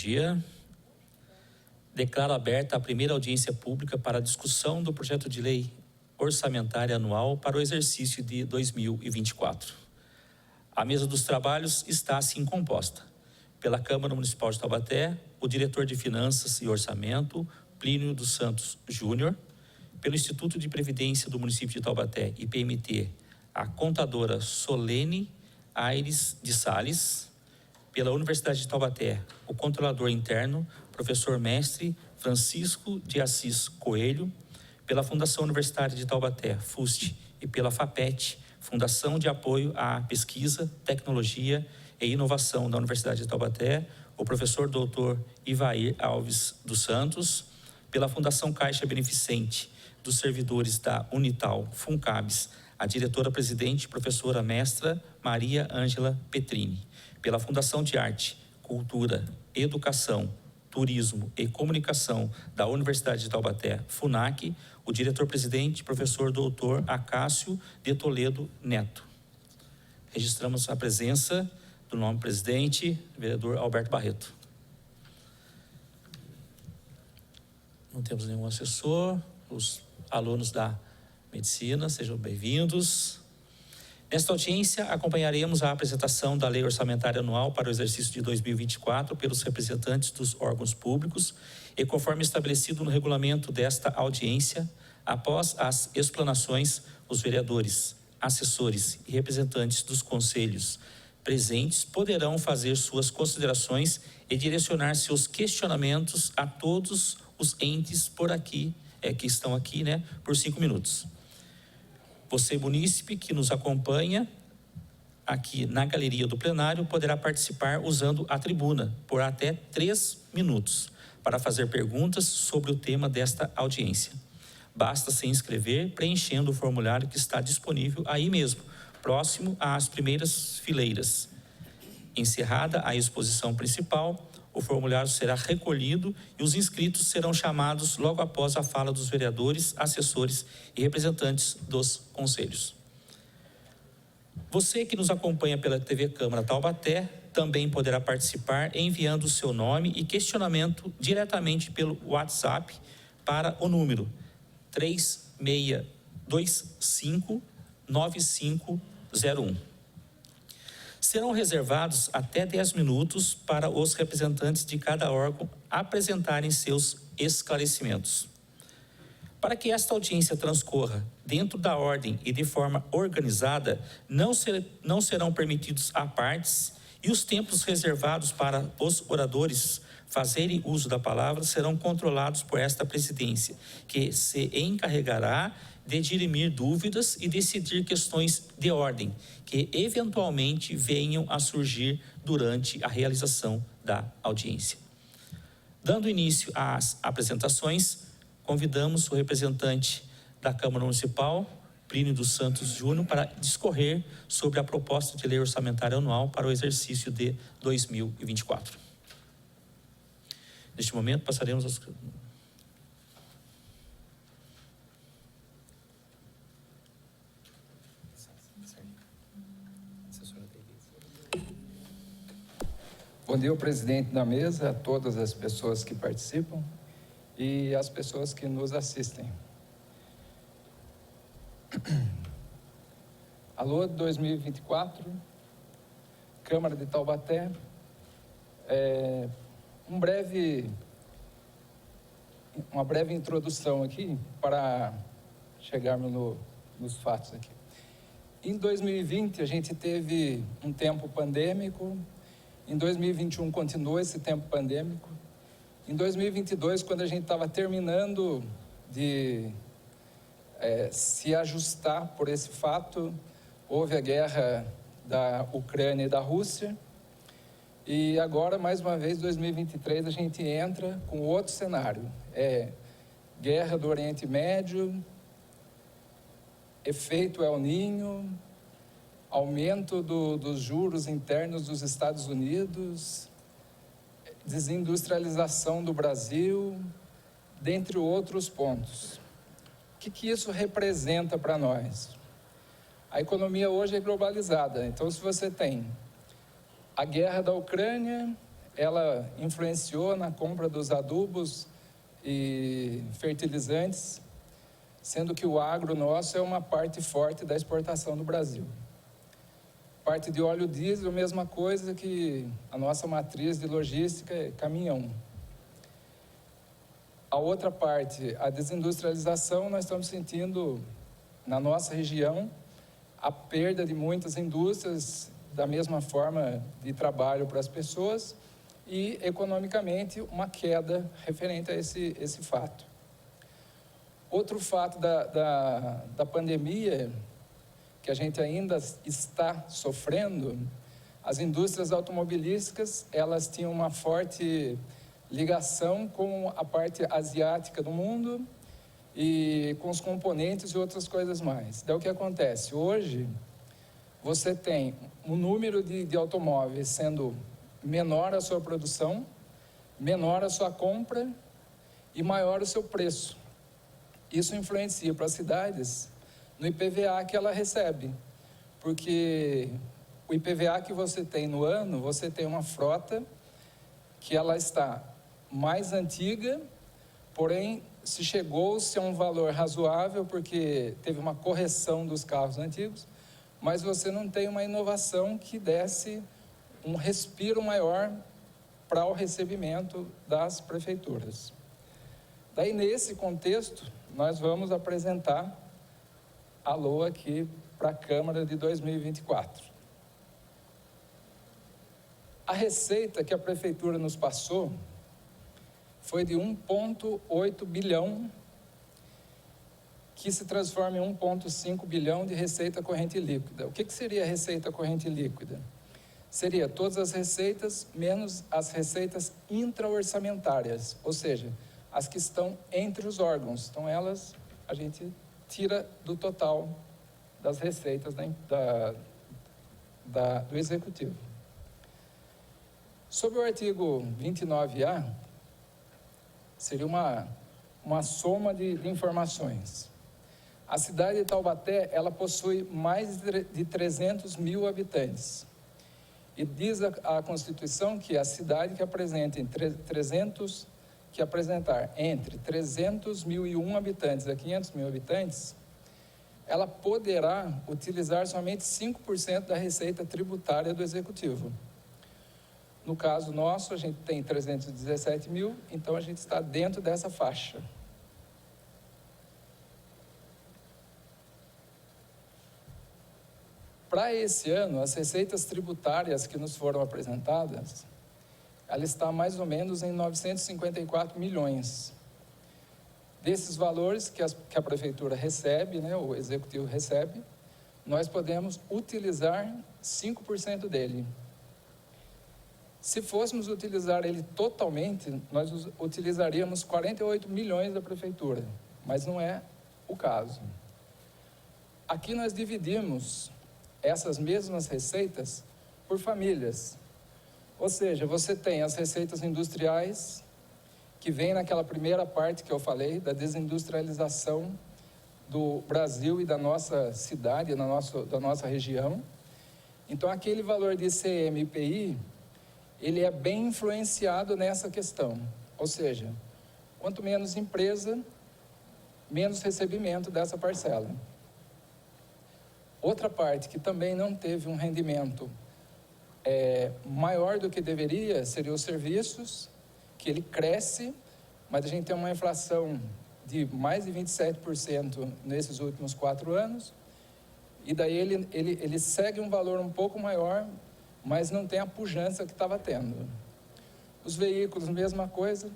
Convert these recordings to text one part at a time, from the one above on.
dia. Declaro aberta a primeira audiência pública para a discussão do projeto de lei orçamentária anual para o exercício de 2024. A mesa dos trabalhos está assim composta. Pela Câmara Municipal de Taubaté, o diretor de Finanças e Orçamento, Plínio dos Santos Júnior. Pelo Instituto de Previdência do município de Taubaté, IPMT, a contadora Solene Aires de Sales. Pela Universidade de Taubaté, o controlador interno, professor mestre Francisco de Assis Coelho. Pela Fundação Universitária de Taubaté, FUST, e pela FAPET, Fundação de Apoio à Pesquisa, Tecnologia e Inovação da Universidade de Taubaté, o professor doutor Ivair Alves dos Santos. Pela Fundação Caixa Beneficente dos Servidores da Unital, FUNCABS, a diretora-presidente, professora mestra Maria Ângela Petrini. Pela Fundação de Arte, Cultura, Educação, Turismo e Comunicação da Universidade de Taubaté, FUNAC, o diretor-presidente, professor doutor Acácio de Toledo Neto. Registramos a presença do nome presidente, vereador Alberto Barreto. Não temos nenhum assessor. Os alunos da medicina, sejam bem-vindos. Nesta audiência, acompanharemos a apresentação da Lei Orçamentária Anual para o exercício de 2024 pelos representantes dos órgãos públicos e conforme estabelecido no regulamento desta audiência, após as explanações, os vereadores, assessores e representantes dos conselhos presentes poderão fazer suas considerações e direcionar seus questionamentos a todos os entes por aqui, que estão aqui, por 5 minutos. Você, munícipe, que nos acompanha aqui na galeria do plenário, poderá participar usando a tribuna por até 3 minutos para fazer perguntas sobre o tema desta audiência. Basta se inscrever preenchendo o formulário que está disponível aí mesmo, próximo às primeiras fileiras. Encerrada a exposição principal, o formulário será recolhido e os inscritos serão chamados logo após a fala dos vereadores, assessores e representantes dos conselhos. Você que nos acompanha pela TV Câmara Taubaté também poderá participar enviando o seu nome e questionamento diretamente pelo WhatsApp para o número 3625-9501. Serão reservados até 10 minutos para os representantes de cada órgão apresentarem seus esclarecimentos. Para que esta audiência transcorra dentro da ordem e de forma organizada, não serão permitidos apartes e os tempos reservados para os oradores fazerem uso da palavra serão controlados por esta presidência, que se encarregará de dirimir dúvidas e decidir questões de ordem que eventualmente venham a surgir durante a realização da audiência. Dando início às apresentações, convidamos o representante da Câmara Municipal, Plínio dos Santos Júnior, para discorrer sobre a proposta de lei orçamentária anual para o exercício de 2024. Neste momento, passaremos aos... Bom dia ao presidente da mesa, a todas as pessoas que participam e as pessoas que nos assistem. Alô 2024, Câmara de Taubaté. Uma breve introdução aqui para chegarmos nos fatos aqui. Em 2020 a gente teve um tempo pandêmico. Em 2021 continuou esse tempo pandêmico. Em 2022, quando a gente estava terminando de se ajustar por esse fato, houve a guerra da Ucrânia e da Rússia. E agora, mais uma vez, 2023, a gente entra com outro cenário. Guerra do Oriente Médio, efeito El Niño, aumento dos juros internos dos Estados Unidos, desindustrialização do Brasil, dentre outros pontos. O que isso representa para nós? A economia hoje é globalizada, então se você tem a guerra da Ucrânia, ela influenciou na compra dos adubos e fertilizantes, sendo que o agro nosso é uma parte forte da exportação do Brasil. Parte de óleo diesel, mesma coisa, que a nossa matriz de logística é caminhão. A outra parte, a desindustrialização, nós estamos sentindo na nossa região a perda de muitas indústrias, da mesma forma de trabalho para as pessoas, e economicamente uma queda referente a esse fato. Outro fato da pandemia, que a gente ainda está sofrendo, as indústrias automobilísticas, elas tinham uma forte ligação com a parte asiática do mundo e com os componentes e outras coisas mais. Daí o que acontece? Hoje, você tem um número de automóveis sendo menor a sua produção, menor a sua compra e maior o seu preço. Isso influencia para as cidades no IPVA que ela recebe, porque o IPVA que você tem no ano, você tem uma frota que ela está mais antiga, porém se chegou-se a um valor razoável porque teve uma correção dos carros antigos, mas você não tem uma inovação que desse um respiro maior para o recebimento das prefeituras. Daí, nesse contexto, nós vamos apresentar a LOA aqui para a Câmara de 2024. A receita que a Prefeitura nos passou foi de 1,8 bilhão, que se transforma em 1,5 bilhão de receita corrente líquida. O que seria a receita corrente líquida? Seria todas as receitas menos as receitas intra-orçamentárias, ou seja, as que estão entre os órgãos. Então, elas a gente tira do total das receitas do Executivo. Sobre o artigo 29A, seria uma soma de informações. A cidade de Taubaté, ela possui mais de 300 mil habitantes. E diz a Constituição que a cidade que apresentar entre 300.001 habitantes a 500 mil habitantes, ela poderá utilizar somente 5% da receita tributária do Executivo. No caso nosso, a gente tem 317 mil, então a gente está dentro dessa faixa. Para esse ano, as receitas tributárias que nos foram apresentadas, ela está mais ou menos em 954 milhões. Desses valores que a Prefeitura recebe, o Executivo recebe, nós podemos utilizar 5% dele. Se fôssemos utilizar ele totalmente, nós utilizaríamos 48 milhões da Prefeitura, mas não é o caso. Aqui nós dividimos essas mesmas receitas por famílias. Ou seja, você tem as receitas industriais, que vem naquela primeira parte que eu falei, da desindustrialização do Brasil e da nossa cidade, da nossa região. Então, aquele valor de ICM e IPI, ele é bem influenciado nessa questão. Ou seja, quanto menos empresa, menos recebimento dessa parcela. Outra parte que também não teve um rendimento maior do que deveria seria os serviços, que ele cresce, mas a gente tem uma inflação de mais de 27% nesses últimos 4 anos, e daí ele segue um valor um pouco maior, mas não tem a pujança que estava tendo. Os veículos, mesma coisa.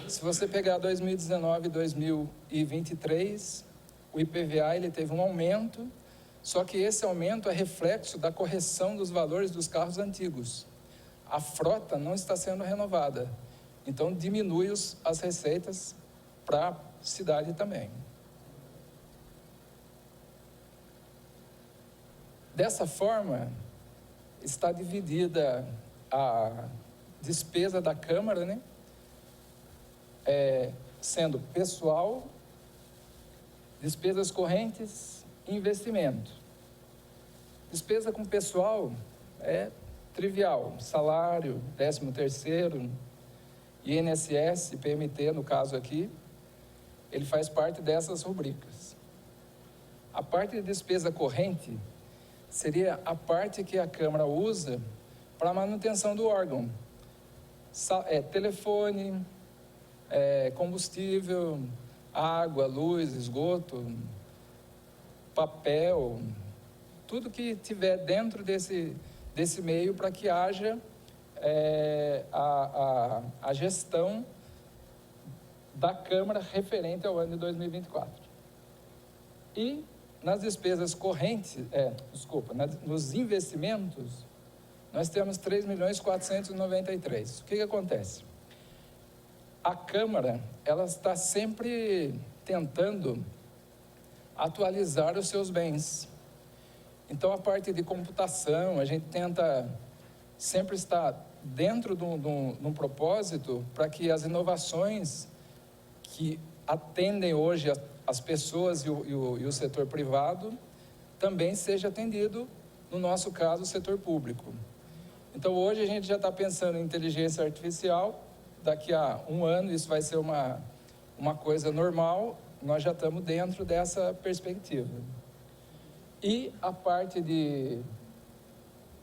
Se você pegar 2019 e 2023, o IPVA ele teve um aumento, só que esse aumento é reflexo da correção dos valores dos carros antigos. A frota não está sendo renovada, então diminui as receitas para a cidade também. Dessa forma, está dividida a despesa da Câmara, sendo pessoal, despesas correntes e investimento. Despesa com pessoal é trivial, salário, 13º, INSS, PMT, no caso aqui, ele faz parte dessas rubricas. A parte de despesa corrente seria a parte que a Câmara usa para a manutenção do órgão. Telefone, combustível, água, luz, esgoto, papel, tudo que tiver dentro desse meio para que haja a gestão da Câmara referente ao ano de 2024. E nas despesas correntes, nos investimentos, nós temos 3.493.000. O que acontece? A Câmara, ela está sempre tentando atualizar os seus bens. Então, a parte de computação, a gente tenta sempre estar dentro de um propósito para que as inovações que atendem hoje as pessoas e o setor privado também seja atendido, no nosso caso, o setor público. Então, hoje a gente já está pensando em inteligência artificial, daqui a um ano isso vai ser uma coisa normal, nós já estamos dentro dessa perspectiva. E a parte de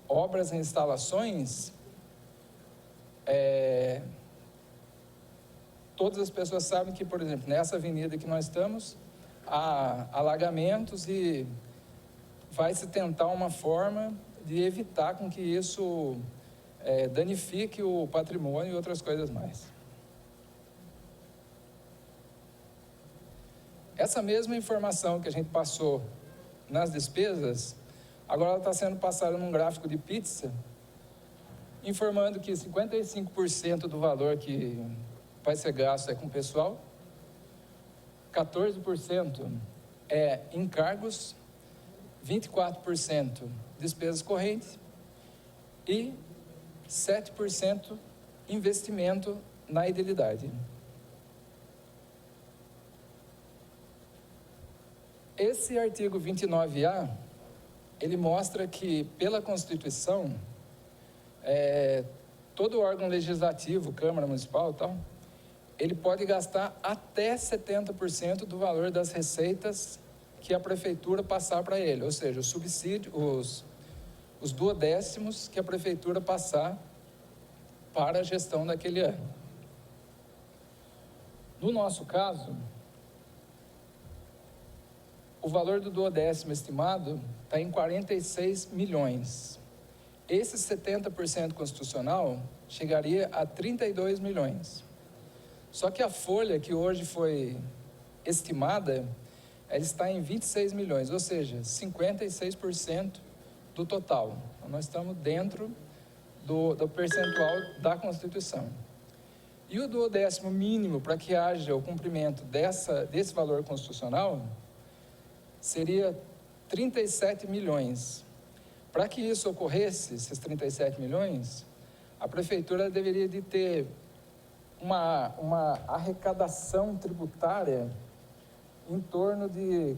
obras e instalações, todas as pessoas sabem que, por exemplo, nessa avenida que nós estamos, há alagamentos e vai se tentar uma forma de evitar com que isso danifique o patrimônio e outras coisas mais. Essa mesma informação que a gente passou nas despesas, agora ela está sendo passada num gráfico de pizza, informando que 55% do valor que vai ser gasto é com o pessoal, 14% é encargos, 24% despesas correntes e 7% investimento na idilidade. Esse artigo 29A, ele mostra que, pela Constituição, todo órgão legislativo, Câmara Municipal e tal, ele pode gastar até 70% do valor das receitas que a Prefeitura passar para ele, ou seja, o subsídio, os duodécimos que a Prefeitura passar para a gestão daquele ano. No nosso caso, o valor do duodécimo estimado está em 46 milhões. Esse 70% constitucional chegaria a 32 milhões. Só que a folha que hoje foi estimada, ela está em 26 milhões, ou seja, 56% do total. Então, nós estamos dentro do percentual da Constituição. E o duodécimo mínimo para que haja o cumprimento desse valor constitucional seria 37 milhões. Para que isso ocorresse, esses 37 milhões, a Prefeitura deveria de ter uma arrecadação tributária em torno de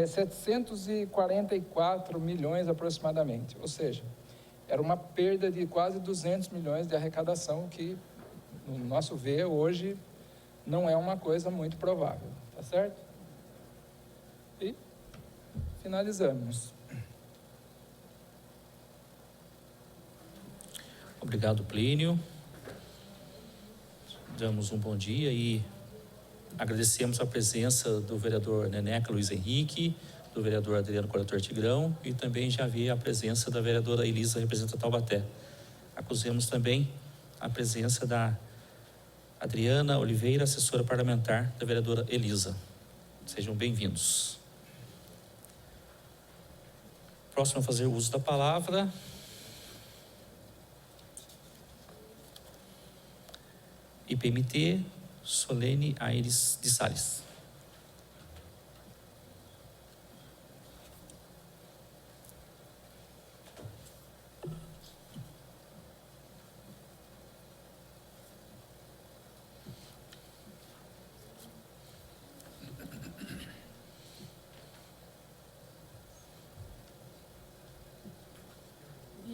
744 milhões aproximadamente, ou seja, era uma perda de quase 200 milhões de arrecadação, que, no nosso ver, hoje não é uma coisa muito provável, tá certo? E finalizamos. Obrigado, Plínio. Damos um bom dia e agradecemos a presença do vereador Neneca Luiz Henrique, do vereador Adriano Corator Tigrão e também já havia a presença da vereadora Elisa, representante Taubaté. Acusemos também a presença da Adriana Oliveira, assessora parlamentar da vereadora Elisa. Sejam bem-vindos. Próximo a fazer uso da palavra, IPMT, Solene Aires de Sales.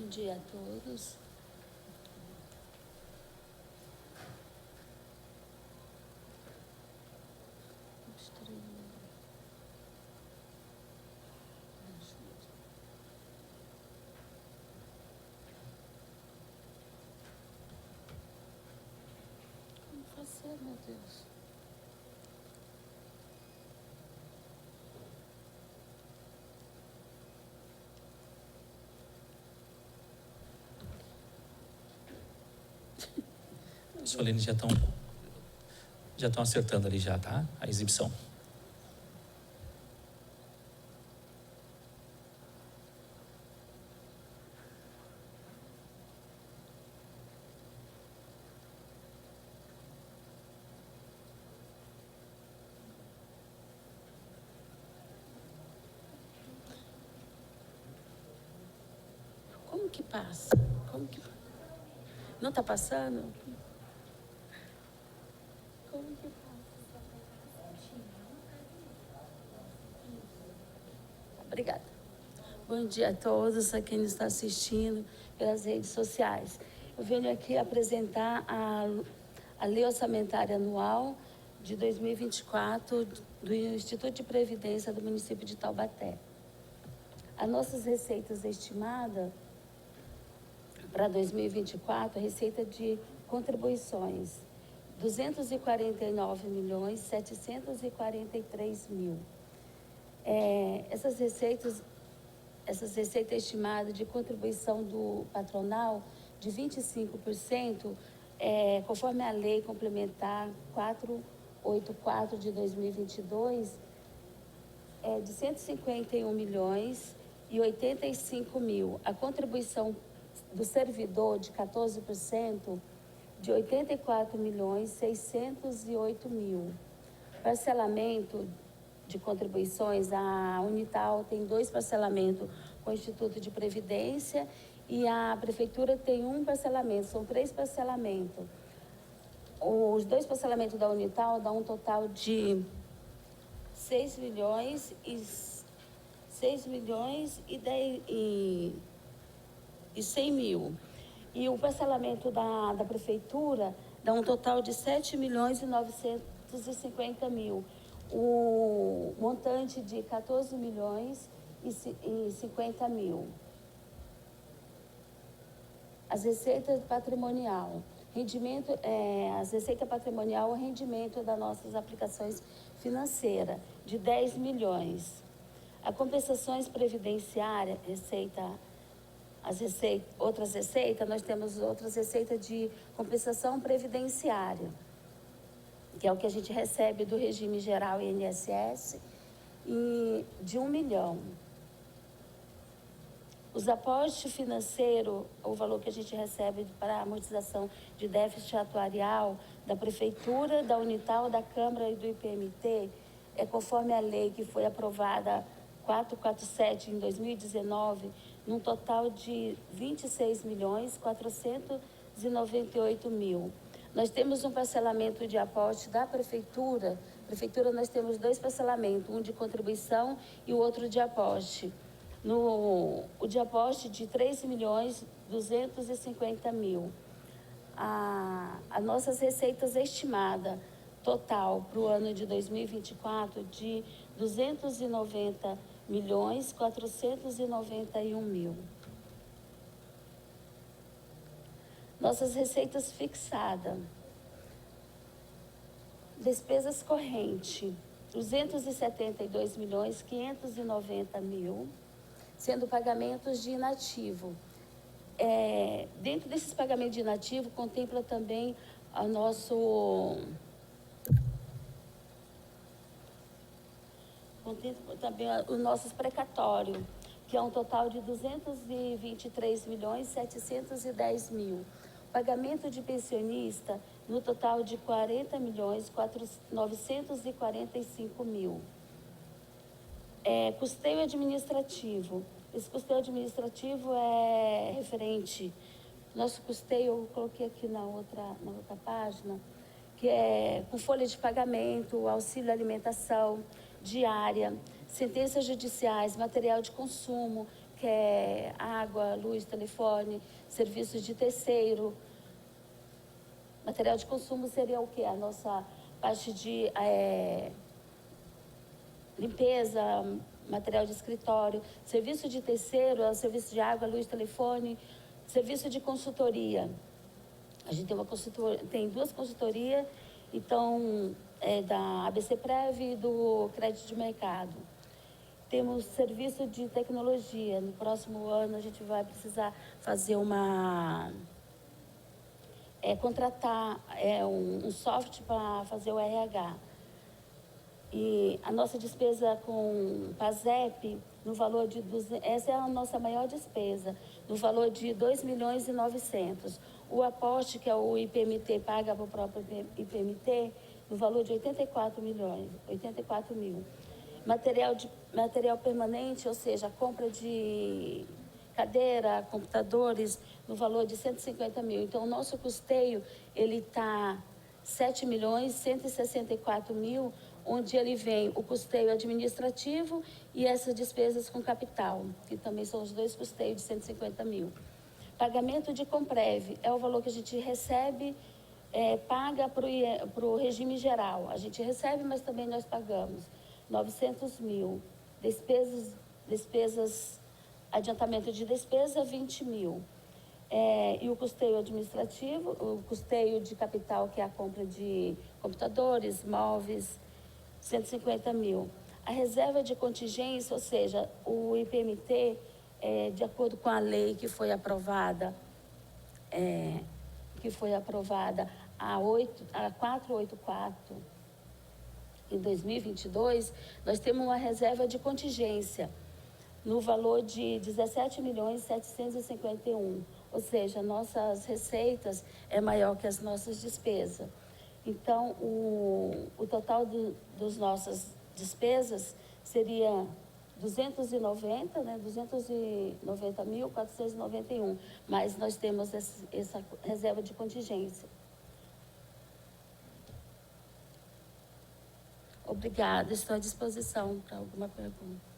Bom dia a todos. Como fazer, meu Deus? Solene, já estão acertando ali já, tá? A exibição. Como que passa? Como que... Não está passando? Como que passa? Obrigada. Bom dia a todos, a quem está assistindo pelas redes sociais. Eu venho aqui apresentar a Lei Orçamentária Anual de 2024 do Instituto de Previdência do município de Taubaté. As nossas receitas estimadas para 2024, receita de contribuições, 249.743.000. Essas receitas estimadas de contribuição do patronal de 25%, conforme a lei complementar 484 de 2022, é de 151.085.000. A contribuição do servidor de 14%, de 84.608.000. Parcelamento de contribuições, a Unital tem 2 parcelamentos com o Instituto de Previdência e a Prefeitura tem 1 parcelamento, são 3 parcelamentos. Os 2 parcelamentos da Unital dão um total de 6 milhões e 100 mil. E o parcelamento da Prefeitura dá um total de 7.950.000. O montante de 14.050.000. As receitas patrimonial. As receitas patrimonial, o rendimento das nossas aplicações financeiras, de 10 milhões. As compensações previdenciárias, outras receitas, nós temos outras receitas de compensação previdenciária, que é o que a gente recebe do regime geral INSS, e de 1 milhão. Os aportes financeiros, o valor que a gente recebe para a amortização de déficit atuarial da Prefeitura, da Unital, da Câmara e do IPMT, é conforme a lei que foi aprovada 447 em 2019, num total de 26.498.000. Nós temos um parcelamento de aporte da Prefeitura. Nós temos 2 parcelamentos, um de contribuição e o outro de aporte. O de aporte de 3.250.000. As nossas receitas estimadas total para o ano de 2024 de 290.491.000. Nossas receitas fixadas. Despesas correntes, 272.590.000, sendo pagamentos de inativo. Dentro desses pagamentos de inativo, contempla também os nossos precatórios, que é um total de 223.710.000. Pagamento de pensionista no total de 40.945.000. Custeio administrativo. Esse custeio administrativo é referente. Nosso custeio, eu coloquei aqui na outra página, que é com folha de pagamento, auxílio alimentação, diária, sentenças judiciais, material de consumo, que é água, luz, telefone, serviços de terceiro. Material de consumo seria o quê? A nossa parte de limpeza, material de escritório. Serviço de terceiro é o serviço de água, luz, telefone. Serviço de consultoria. A gente tem duas consultorias, então, da ABC Prev e do Crédito de Mercado. Temos serviço de tecnologia. No próximo ano, a gente vai precisar fazer contratar um software para fazer o RH. E a nossa despesa com PASEP, no valor de... Essa é a nossa maior despesa, no valor de 2.900.000. O aporte, que é o IPMT, paga para o próprio IPMT, no valor de 84 mil. Material permanente, ou seja, a compra de cadeira, computadores, no valor de 150 mil. Então, o nosso custeio, ele está 7.164.000, onde ele vem o custeio administrativo e essas despesas com capital, que também são os dois custeios de 150 mil. Pagamento de Comprev é o valor que a gente recebe, paga para o regime geral. A gente recebe, mas também nós pagamos 900 mil. Despesas, adiantamento de despesa, 20 mil. E o custeio administrativo, o custeio de capital, que é a compra de computadores, móveis, 150 mil. A reserva de contingência, ou seja, o IPMT, de acordo com a lei que foi aprovada, a 484 em 2022, nós temos uma reserva de contingência no valor de 17.751.000, ou seja, nossas receitas é maior que as nossas despesas. Então, o total das nossas despesas seria 290.491, mas nós temos essa reserva de contingência. Obrigada, estou à disposição para alguma pergunta.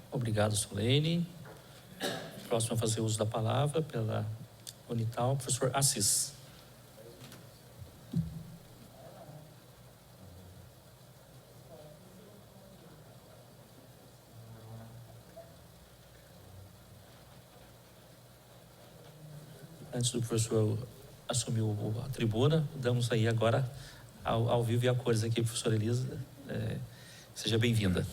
Obrigado, Solene. Próximo a fazer uso da palavra pela Unital, professor Assis. Antes do professor assumir a tribuna, damos aí agora ao vivo e a cores aqui, professora Elisa. Seja bem-vinda.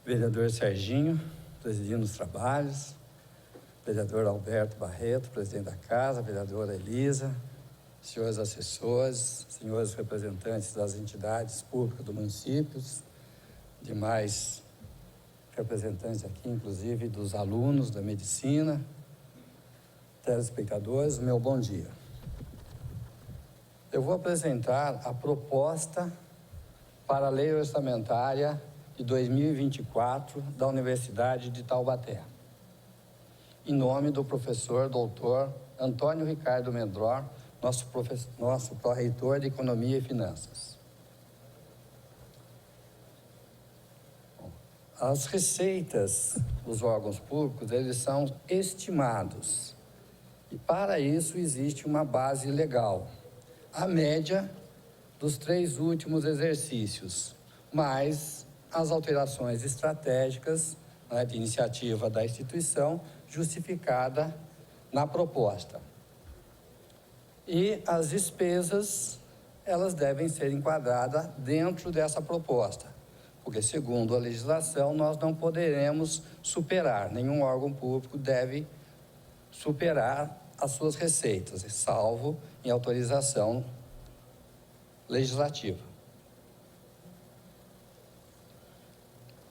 Vereador Serginho, presidindo os trabalhos, vereador Alberto Barreto, presidente da casa, vereadora Elisa, senhores assessores, senhores representantes das entidades públicas do município, demais representantes aqui, inclusive dos alunos da medicina, telespectadores, meu bom dia. Eu vou apresentar a proposta para a Lei Orçamentária de 2024 da Universidade de Taubaté, em nome do professor doutor Antônio Ricardo Mendror, nosso pró-reitor de Economia e Finanças. As receitas dos órgãos públicos, eles são estimados, e para isso existe uma base legal, a média dos 3 últimos exercícios, mais as alterações estratégicas, né, de iniciativa da instituição, justificada na proposta. E as despesas, elas devem ser enquadradas dentro dessa proposta, porque, segundo a legislação, nós não poderemos superar, nenhum órgão público deve superar as suas receitas, salvo em autorização legislativa.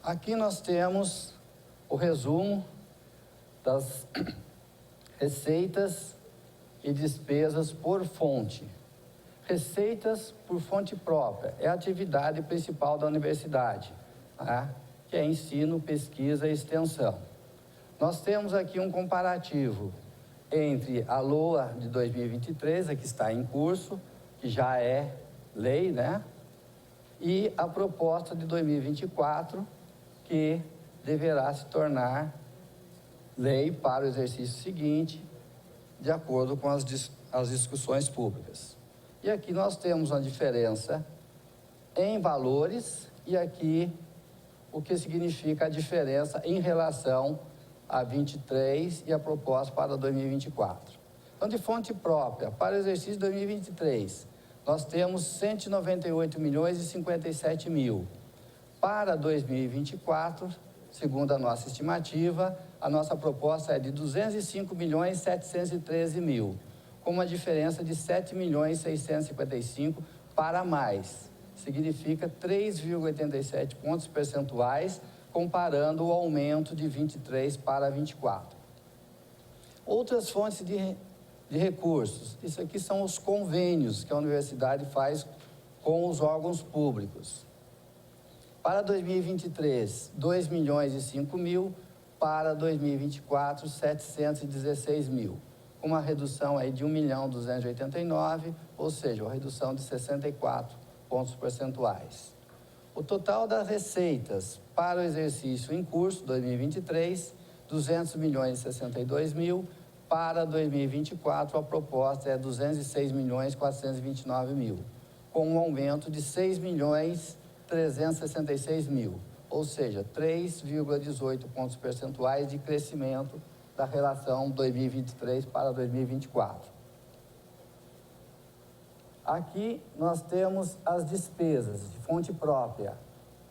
Aqui nós temos o resumo das receitas e despesas por fonte. Receitas por fonte própria é a atividade principal da universidade, né? Que é ensino, pesquisa e extensão. Nós temos aqui um comparativo entre a LOA de 2023, a que está em curso, que já é lei, né? E a proposta de 2024, que deverá se tornar lei para o exercício seguinte, de acordo com as discussões públicas. E aqui nós temos uma diferença em valores e aqui o que significa a diferença em relação a 23 e a proposta para 2024. Então, de fonte própria, para o exercício 2023, nós temos 198 milhões e 57 mil. Para 2024, segundo a nossa estimativa, a nossa proposta é de 205 milhões e 713 mil, com uma diferença de 7 milhões e 655 para mais. Significa 3,87 pontos percentuais, comparando o aumento de 23 para 24. Outras fontes de recursos. Isso aqui são os convênios que a universidade faz com os órgãos públicos. Para 2023, 2 milhões e 5 mil. Para 2024, 716 mil. Uma redução aí de 1.289.000, ou seja, uma redução de 64 pontos percentuais. O total das receitas para o exercício em curso 2023, 200 milhões e 62 mil. Para 2024, a proposta é 206 milhões e 429 mil, com um aumento de 6 milhões 366 mil, ou seja, 3,18 pontos percentuais de crescimento da relação 2023 para 2024. Aqui nós temos as despesas de fonte própria.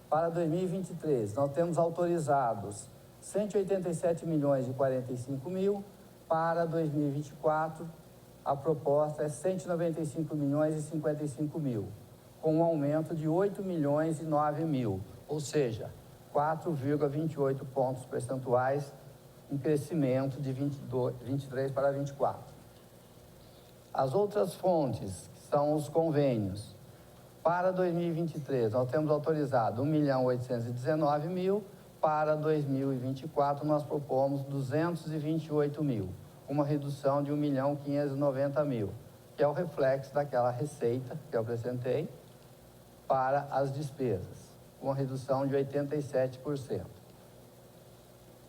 Para 2023, nós temos autorizados 187 milhões e 45 mil. Para 2024, a proposta é 195 milhões e 55 mil, com um aumento de 8 milhões e 9 mil, ou seja, 4,28 pontos percentuais em crescimento de 23 para 24. As outras fontes, que são os convênios. Para 2023, nós temos autorizado 1.819 mil. Para 2024, nós propomos 228 mil, uma redução de 1.590.000, que é o reflexo daquela receita que eu apresentei para as despesas, uma redução de 87%.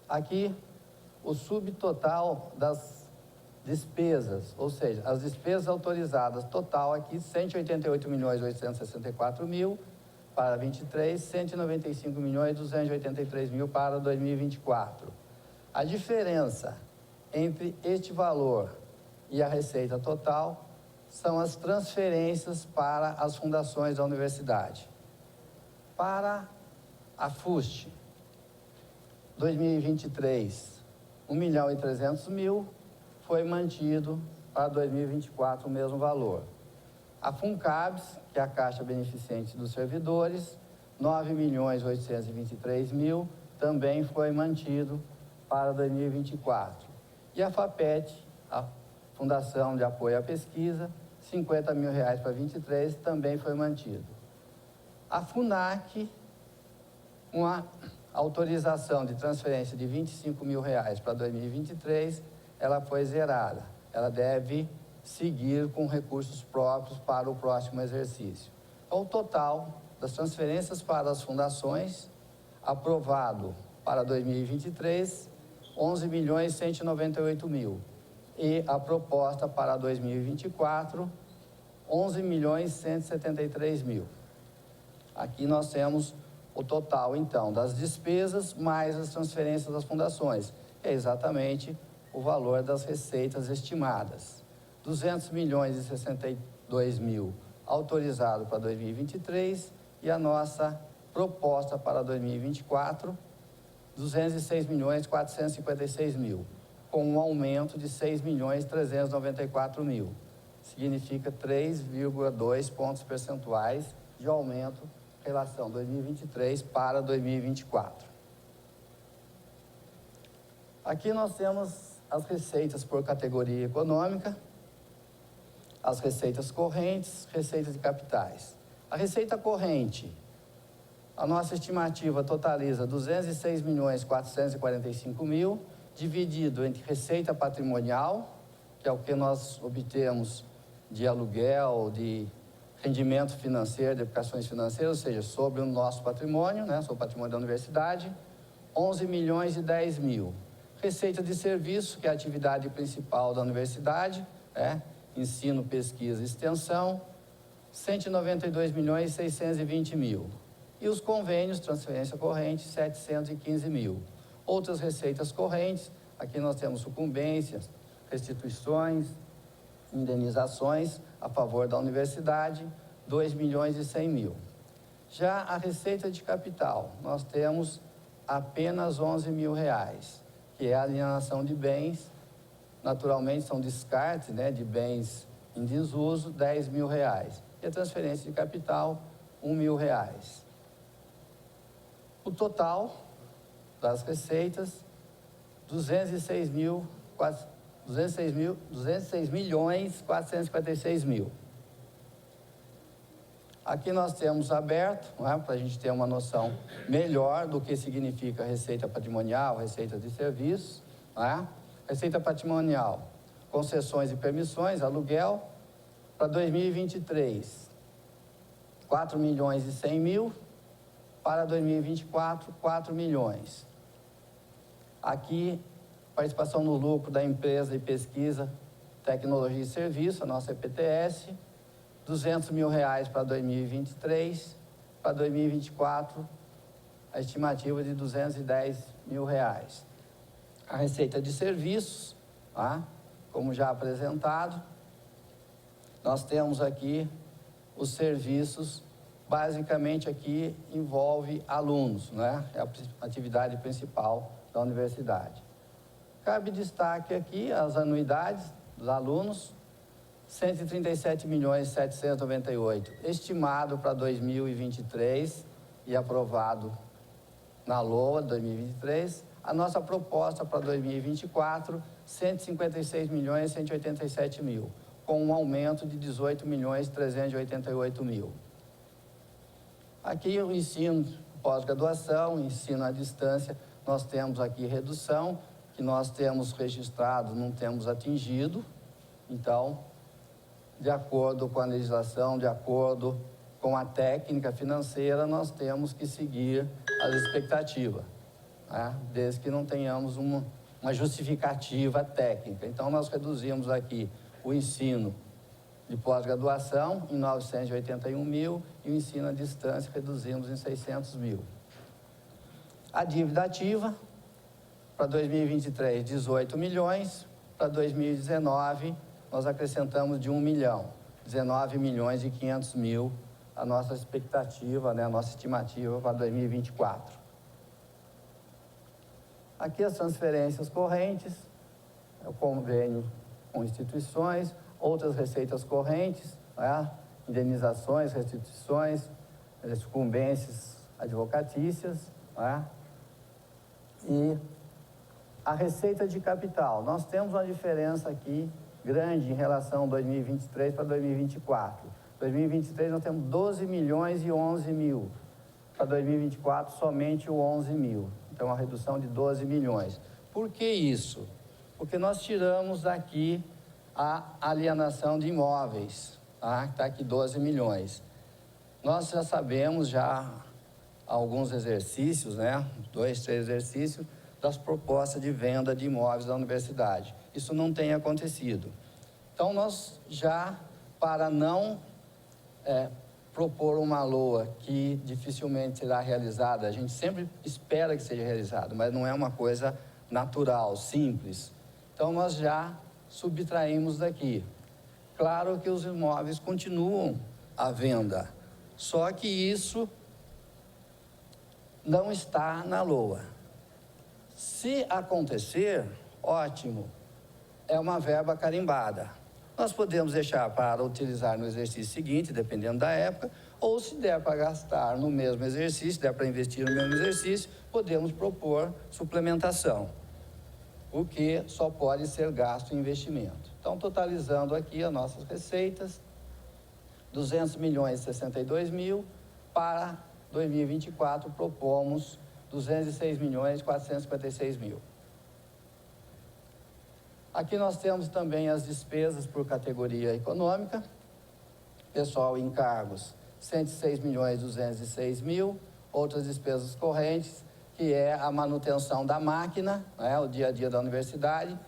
Aqui, o subtotal das despesas, ou seja, as despesas autorizadas total aqui, 188 milhões 864 mil. Para 23, 195 milhões e 283 mil para 2024. A diferença entre este valor e a receita total são as transferências para as fundações da universidade. Para a FUST, 2023, 1.300.000, foi mantido para 2024 o mesmo valor. A FUNCABS, que é a Caixa Beneficente dos Servidores, 9.823.000, também foi mantido para 2024. E a FAPET, a Fundação de Apoio à Pesquisa, 50 mil reais para 23, também foi mantido. A FUNAC, uma autorização de transferência de 25 mil reais para 2023, ela foi zerada. Ela deve seguir com recursos próprios para o próximo exercício. Então, o total das transferências para as fundações, aprovado para 2023, 11.198.000. E a proposta para 2024, 11.173.000. Aqui nós temos o total, então, das despesas mais as transferências das fundações, que é exatamente o valor das receitas estimadas. 200 milhões e 62 mil autorizado para 2023 e a nossa proposta para 2024, 206 milhões 456 mil, com um aumento de 6 milhões 394 mil. Significa 3,2 pontos percentuais de aumento em relação 2023 para 2024. Aqui nós temos as receitas por categoria econômica. as receitas correntes, receitas de capitais. A receita corrente, a nossa estimativa totaliza 206.445.000, dividido entre receita patrimonial, que é o que nós obtemos de aluguel, de rendimento financeiro, de aplicações financeiras, ou seja, sobre o nosso patrimônio, né, sobre o patrimônio da universidade, 11.010.000. Receita de serviço, que é a atividade principal da universidade, ensino, pesquisa e extensão, 192.620.000. E os convênios, transferência corrente, 715.000. Outras receitas correntes, aqui nós temos sucumbências, restituições, indenizações a favor da universidade, 2.100.000. Já a receita de capital, nós temos apenas R$11.000, que é a alienação de bens, naturalmente são descartes, né, de bens em desuso, R$10.000. E a transferência de capital, R$1.000. O total das receitas, 206.456.000. Aqui nós temos aberto, para a gente ter uma noção melhor do que significa receita patrimonial, receita de serviços. Receita patrimonial, concessões e permissões, aluguel, para 2023, 4.100.000, para 2024, 4 milhões. Aqui, participação no lucro da empresa de pesquisa, tecnologia e serviço, a nossa EPTS, R$200.000 para 2023, para 2024, a estimativa de R$210.000. A receita de serviços, como já apresentado, nós temos aqui os serviços, basicamente aqui envolve alunos, é a atividade principal da universidade. Cabe destaque aqui as anuidades dos alunos, 137.798, estimado para 2023 e aprovado na LOA 2023. A nossa proposta para 2024, 156.187.000, com um aumento de 18.388.000. Aqui o ensino pós-graduação, ensino à distância, nós temos aqui redução, que nós temos registrado, não temos atingido. Então, de acordo com a legislação, de acordo com a técnica financeira, nós temos que seguir as expectativas, desde que não tenhamos uma justificativa técnica. Então, nós reduzimos aqui o ensino de pós-graduação em 981.000 e o ensino à distância reduzimos em 600.000. A dívida ativa, para 2023, 18 milhões, para 2019, nós acrescentamos de 1 milhão, 19.500.000, a nossa expectativa, a nossa estimativa para 2024. Aqui as transferências correntes, o convênio com instituições, outras receitas correntes, indenizações, restituições, sucumbências advocatícias, e a receita de capital. Nós temos uma diferença aqui grande em relação a 2023 para 2024. 2023 nós temos 12.011.000. Para 2024 somente o 11.000. Então uma redução de 12 milhões. Por que isso? Porque nós tiramos aqui a alienação de imóveis, que está aqui 12 milhões. Nós já sabemos, já alguns exercícios, 2, 3 exercícios, das propostas de venda de imóveis da universidade. Isso não tem acontecido. Então, nós já, para não propor uma LOA que dificilmente será realizada, a gente sempre espera que seja realizada, mas não é uma coisa natural, simples. Então, nós já subtraímos daqui. Claro que os imóveis continuam à venda, só que isso não está na LOA. Se acontecer, ótimo, é uma verba carimbada. Nós podemos deixar para utilizar no exercício seguinte, dependendo da época, ou se der para gastar no mesmo exercício, der para investir no mesmo exercício, podemos propor suplementação. o que só pode ser gasto em investimento. Então, totalizando aqui as nossas receitas, 200 milhões e 62 mil, para 2024 propomos 206 milhões e 456 mil. Aqui nós temos também as despesas por categoria econômica. Pessoal e encargos, 106 milhões e 206 mil. Outras despesas correntes, que é a manutenção da máquina, né, o dia a dia da universidade,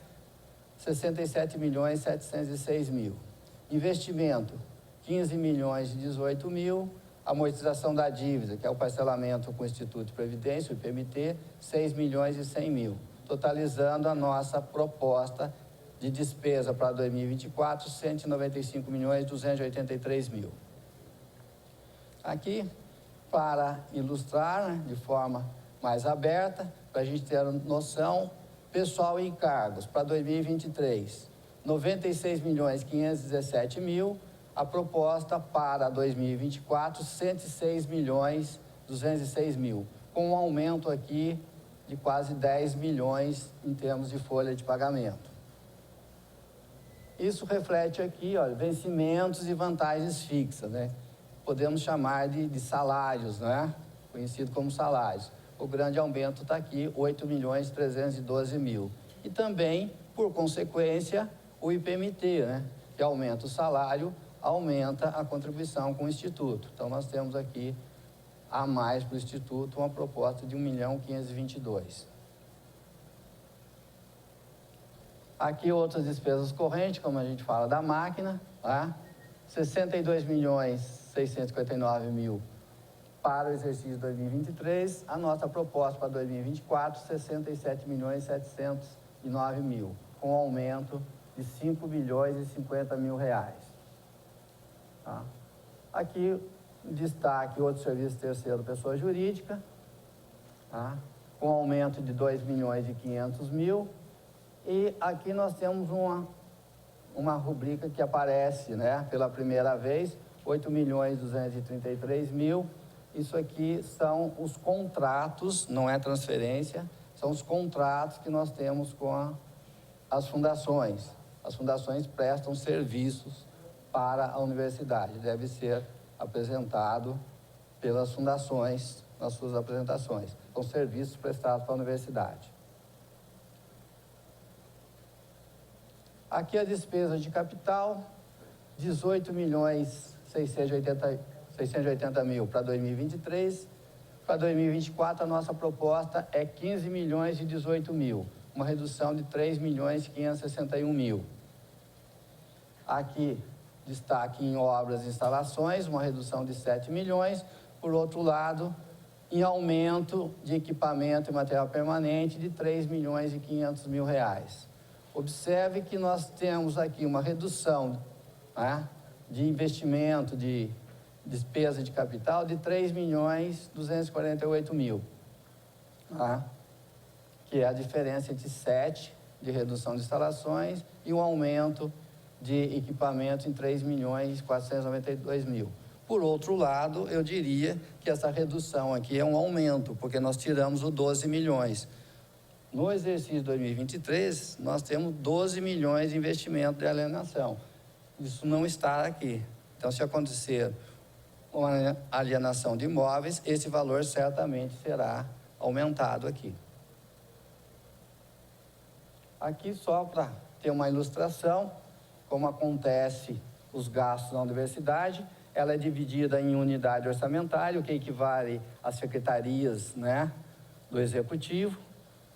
67 milhões e 706 mil. Investimento, 15 milhões e 18 mil. Amortização da dívida, que é o parcelamento com o Instituto de Previdência, o IPMT, 6 milhões e 100 mil. Totalizando a nossa proposta de despesa para 2024, 195 milhões e 283 mil. Aqui, para ilustrar, né, de forma mais aberta, para a gente ter noção, pessoal e encargos para 2023, 96 milhões e 517 mil. A proposta para 2024, 106 milhões e 206 mil, com um aumento aqui de quase 10 milhões em termos de folha de pagamento. Isso reflete aqui, olha, vencimentos e vantagens fixas, né? Podemos chamar de salários, né? Conhecido como salários. O grande aumento está aqui, 8 milhões e 312 mil. E também, por consequência, o IPMT, né? Que aumenta o salário, aumenta a contribuição com o Instituto. Então, nós temos aqui, a mais para o Instituto, uma proposta de 1.522.000. Aqui, outras despesas correntes, como a gente fala da máquina, tá? 62 milhões e 659 mil para o exercício de 2023. A nossa proposta para 2024, 67 milhões e 709 mil, com aumento de 5 milhões e 50 mil reais. Tá? Aqui, destaque, outro serviço terceiro, pessoa jurídica, tá? Com aumento de 2 milhões e 500 mil. E aqui nós temos uma rubrica que aparece, né, pela primeira vez, 8 milhões e 233 mil. Isso aqui são os contratos, não é transferência, são os contratos que nós temos com as fundações. As fundações prestam serviços para a universidade, deve ser apresentado pelas fundações nas suas apresentações. São serviços prestados para a universidade. Aqui a despesa de capital, 18 milhões e 680 mil para 2023. Para 2024, a nossa proposta é 15 milhões e 18 mil, uma redução de 3 milhões e 561 mil. Aqui, destaque em obras e instalações, uma redução de 7 milhões. Por outro lado, em aumento de equipamento e material permanente de 3 milhões e 500 mil reais. Observe que nós temos aqui uma redução, né, de investimento, de despesa de capital de 3 milhões e 248 mil. Tá? Que é a diferença entre 7 de redução de instalações e um aumento de equipamento em 3 milhões e 492 mil. Por outro lado, eu diria que essa redução aqui é um aumento, porque nós tiramos o 12 milhões. No exercício de 2023, nós temos 12 milhões de investimento de alienação. Isso não está aqui. Então, se acontecer uma alienação de imóveis, esse valor certamente será aumentado aqui. Aqui, só para ter uma ilustração, como acontece os gastos na universidade, ela é dividida em unidade orçamentária, o que equivale às secretarias, né, do Executivo.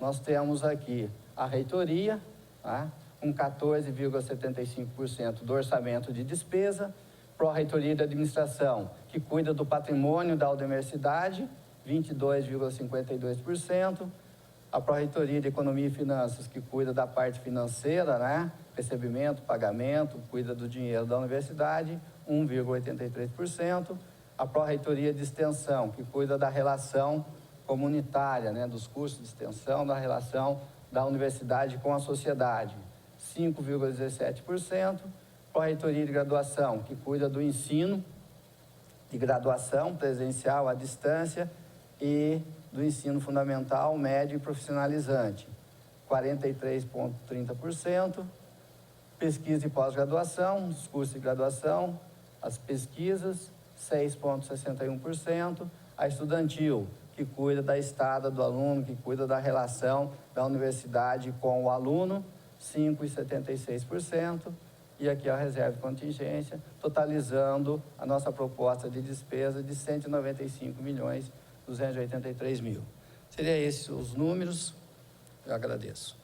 Nós temos aqui a reitoria, tá, com 14,75% do orçamento de despesa, pró-reitoria de administração, que cuida do patrimônio da universidade, 22,52%, a pró-reitoria de economia e finanças, que cuida da parte financeira, né, recebimento, pagamento, cuida do dinheiro da universidade, 1,83%, a pró-reitoria de extensão, que cuida da relação comunitária, né, dos cursos de extensão, da relação da universidade com a sociedade, 5,17%, pró-reitoria de graduação, que cuida do ensino de graduação presencial à distância e do ensino fundamental, médio e profissionalizante, 43,30%. Pesquisa e pós-graduação, os cursos de graduação, as pesquisas, 6,61%. A estudantil, que cuida da estada do aluno, que cuida da relação da universidade com o aluno, 5,76%. E aqui a reserva de contingência, totalizando a nossa proposta de despesa de 195.283.000. Seria esses os números. Eu agradeço.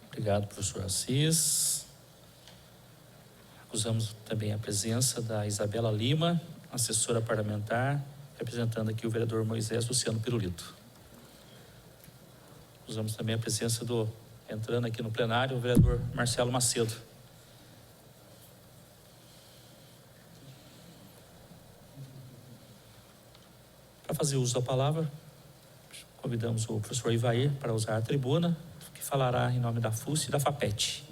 Obrigado, professor Assis. Acusamos também a presença da Isabela Lima, assessora parlamentar, representando aqui o vereador Moisés Luciano Pirulito. Acusamos também a presença entrando aqui no plenário, o vereador Marcelo Macedo. Para fazer uso da palavra, convidamos o professor Ivair para usar a tribuna, que falará em nome da FUST e da FAPET.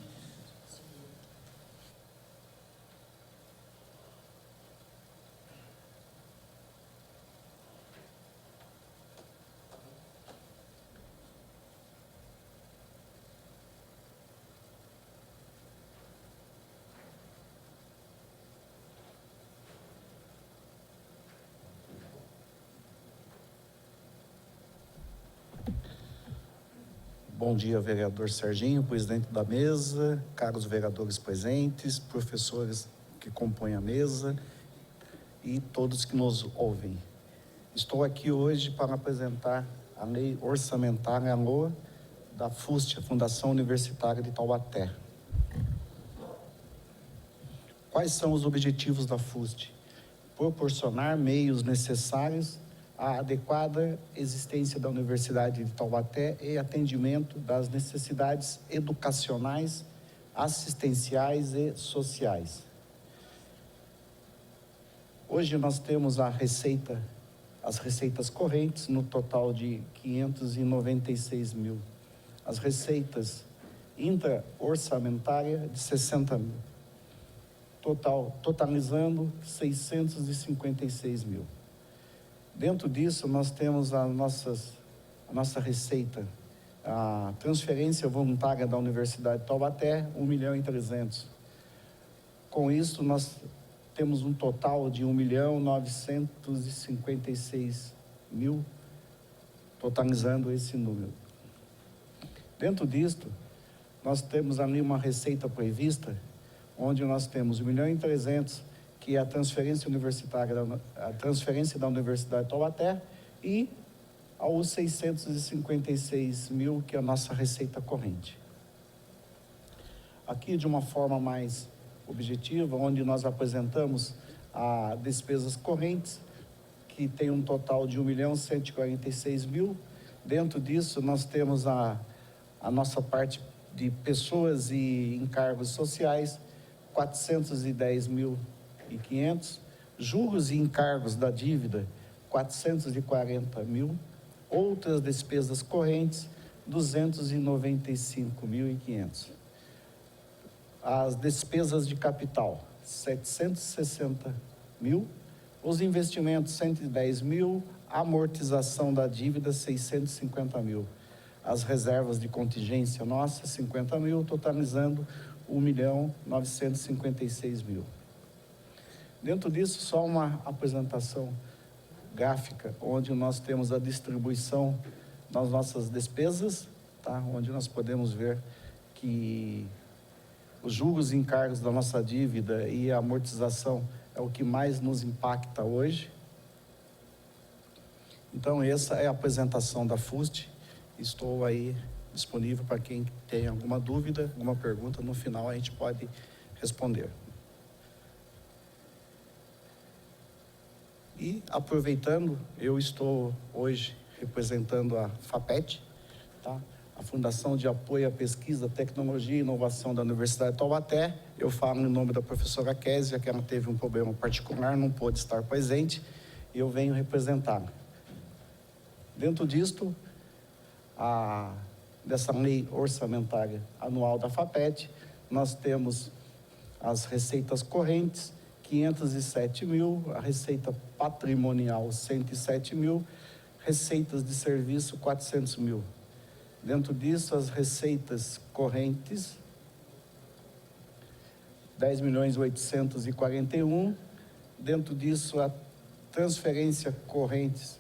Bom dia, vereador Serginho, presidente da mesa, caros vereadores presentes, professores que compõem a mesa e todos que nos ouvem. Estou aqui hoje para apresentar a Lei Orçamentária LOA da FUST, a Fundação Universitária de Taubaté. Quais são os objetivos da FUST? Proporcionar meios necessários à adequada existência da Universidade de Taubaté e atendimento das necessidades educacionais, assistenciais e sociais. Hoje nós temos as receitas correntes no total de 596 mil. As receitas intra-orçamentárias de 60 mil. Totalizando 656 mil. Dentro disso, nós temos a nossa receita, a transferência voluntária da Universidade de Taubaté, 1.300.000. Com isso, nós temos um total de 1.956.000, totalizando esse número. Dentro disto, nós temos ali uma receita prevista, onde nós temos 1.300.000, que é a transferência universitária, a transferência da Universidade de Taubaté, e aos 656 mil, que é a nossa receita corrente. Aqui, de uma forma mais objetiva, onde nós apresentamos as despesas correntes, que tem um total de 1.146.000. Dentro disso, nós temos a nossa parte de pessoas e encargos sociais, 410.500, juros e encargos da dívida, 440.000, outras despesas correntes, 295.500. As despesas de capital, 760.000, os investimentos, 110.000, amortização da dívida, 650.000. As reservas de contingência nossa, 50.000, totalizando 1.956.000. Dentro disso, só uma apresentação gráfica, onde nós temos a distribuição das nossas despesas, tá? Onde nós podemos ver que os juros e encargos da nossa dívida e a amortização é o que mais nos impacta hoje. Então, essa é a apresentação da FUST. Estou aí disponível para quem tem alguma dúvida, alguma pergunta. No final, a gente pode responder. E, aproveitando, eu estou hoje representando a FAPET, tá? A Fundação de Apoio à Pesquisa, Tecnologia e Inovação da Universidade de Taubaté. Eu falo em nome da professora Késia, que ela teve um problema particular, não pôde estar presente, e eu venho representá-la. Dentro disto, dessa lei orçamentária anual da FAPET, nós temos as receitas correntes, 507 mil, a receita patrimonial 107 mil, receitas de serviço 400 mil. Dentro disso, as receitas correntes 10.841.000. Dentro disso, a transferência correntes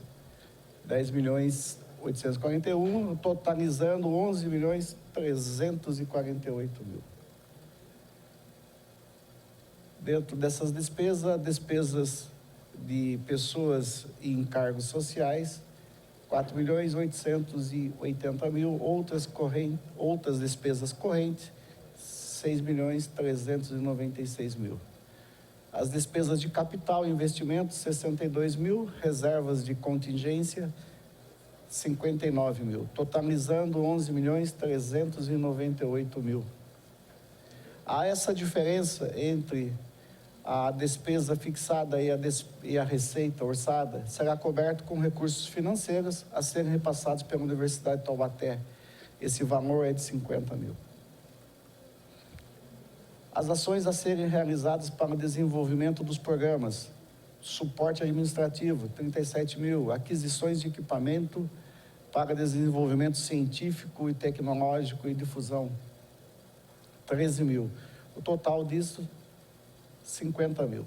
10.841.000, totalizando 11.348.000. Dentro dessas despesas de pessoas e encargos sociais, 4.880.000, outras despesas correntes, 6.396.000. As despesas de capital e investimentos, 62.000, reservas de contingência, 59.000, totalizando 11.398.000. Há essa diferença entre a despesa fixada e a receita orçada, será coberto com recursos financeiros a serem repassados pela Universidade de Taubaté. Esse valor é de 50.000. As ações a serem realizadas para o desenvolvimento dos programas: suporte administrativo, 37.000, aquisições de equipamento para desenvolvimento científico e tecnológico e difusão, 13.000. O total disso, 50.000.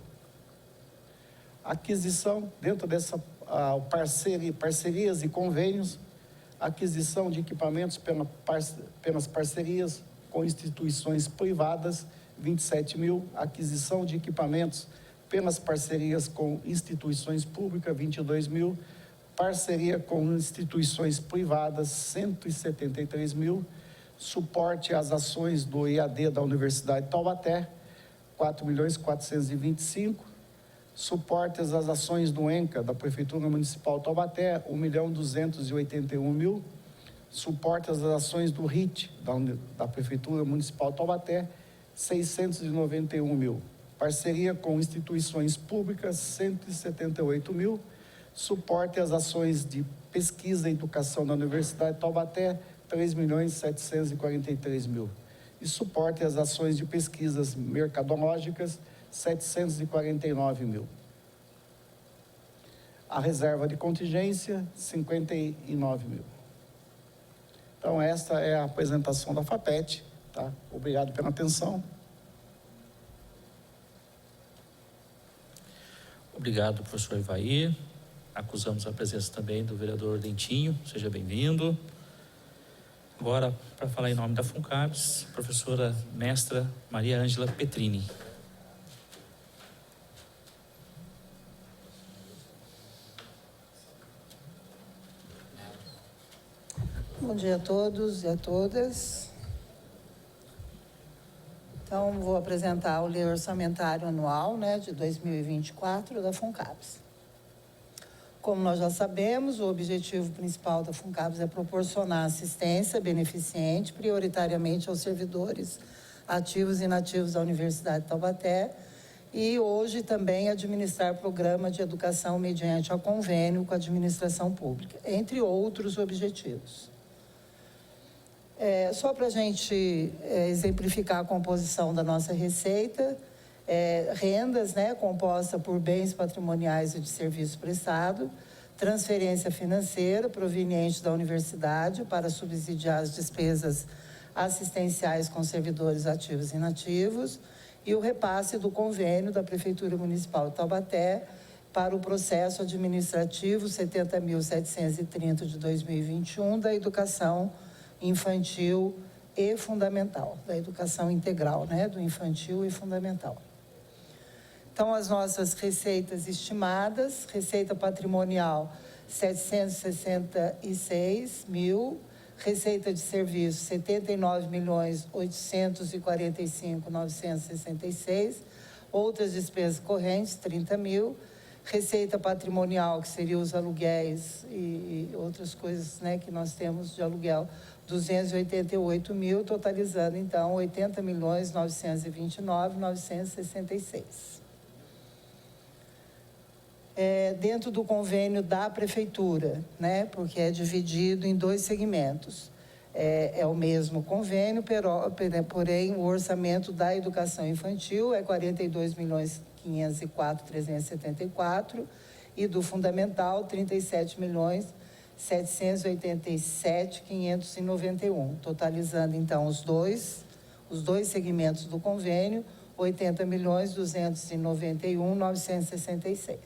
Aquisição, dentro dessa parcerias e convênios, aquisição de equipamentos pelas parcerias com instituições privadas, 27.000, aquisição de equipamentos pelas parcerias com instituições públicas, 22.000, parceria com instituições privadas, 173.000, suporte às ações do EAD da Universidade de Taubaté, 4.425.000, suporte às ações do ENCA da Prefeitura Municipal de Taubaté, 1.281.000, suporte às ações do RIT da Prefeitura Municipal de Taubaté, 691.000, parceria com instituições públicas, 178.000, suporte às ações de pesquisa e educação da Universidade de Taubaté, 3.743.000, e suporte às ações de pesquisas mercadológicas, 749.000. A reserva de contingência, 59.000. Então, esta é a apresentação da FAPET. Tá? Obrigado pela atenção. Obrigado, professor Ivair. Acusamos a presença também do vereador Dentinho. Seja bem-vindo. Agora, para falar em nome da FUNCAPES, professora mestra Maria Ângela Petrini. Bom dia a todos e a todas. Então, vou apresentar o Lei Orçamentário Anual, de 2024 da FUNCAPES. Como nós já sabemos, o objetivo principal da FUNCAPES é proporcionar assistência beneficente, prioritariamente aos servidores ativos e inativos da Universidade de Taubaté, e hoje também administrar programa de educação mediante a convênio com a administração pública, entre outros objetivos. Só para a gente exemplificar a composição da nossa receita, rendas, composta por bens patrimoniais e de serviço prestado, transferência financeira proveniente da universidade para subsidiar as despesas assistenciais com servidores ativos e inativos, e o repasse do convênio da Prefeitura Municipal de Taubaté para o processo administrativo 70.730 de 2021 da educação infantil e fundamental, da educação integral, do infantil e fundamental. Então, as nossas receitas estimadas: receita patrimonial 766.000, receita de serviço 79.845.966, outras despesas correntes 30.000, receita patrimonial, que seria os aluguéis e outras coisas, que nós temos de aluguel, 288.000, totalizando então 80.929.966. Dentro do convênio da prefeitura, porque é dividido em dois segmentos. É o mesmo convênio, porém o orçamento da educação infantil é 42.500.000 504.374 e do fundamental 37.787.591, totalizando então os dois segmentos do convênio, 80.291.966.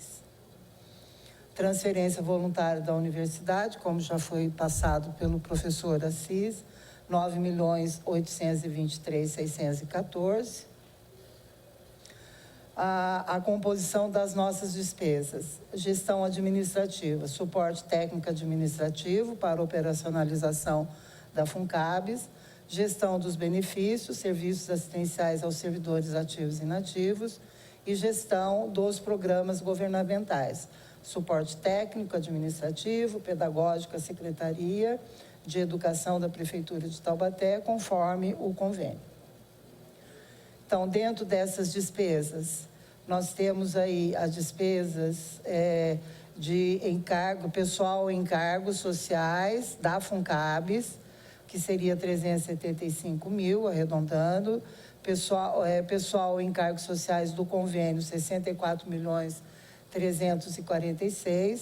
Transferência voluntária da universidade, como já foi passado pelo professor Assis, 9.823.614. A composição das nossas despesas: gestão administrativa, suporte técnico administrativo para operacionalização da FUNCABS, gestão dos benefícios, serviços assistenciais aos servidores ativos e inativos e gestão dos programas governamentais, suporte técnico administrativo, pedagógico à Secretaria de Educação da Prefeitura de Taubaté, conforme o convênio. Então, dentro dessas despesas, nós temos aí as despesas de encargo, pessoal em encargos sociais da FUNCABS, que seria 375 mil, arredondando. Pessoal em encargos sociais do convênio, 64.346.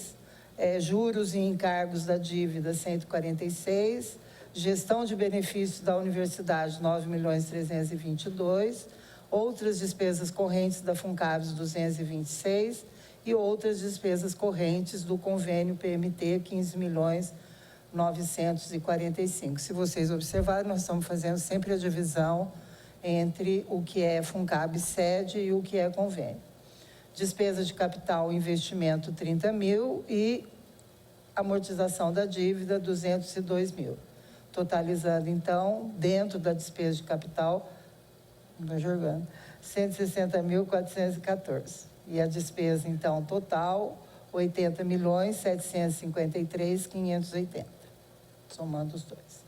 Juros e encargos da dívida, 146. Gestão de benefícios da universidade, 9.322. Outras despesas correntes da FUNCABS, 226. E outras despesas correntes do convênio PMT, 15.945. Se vocês observarem, nós estamos fazendo sempre a divisão entre o que é FUNCABS sede e o que é convênio. Despesa de capital e investimento, 30 mil, e amortização da dívida, 202 mil. Totalizando, então, dentro da despesa de capital, 160.414. E a despesa, então, total, 80.753.580, somando os dois.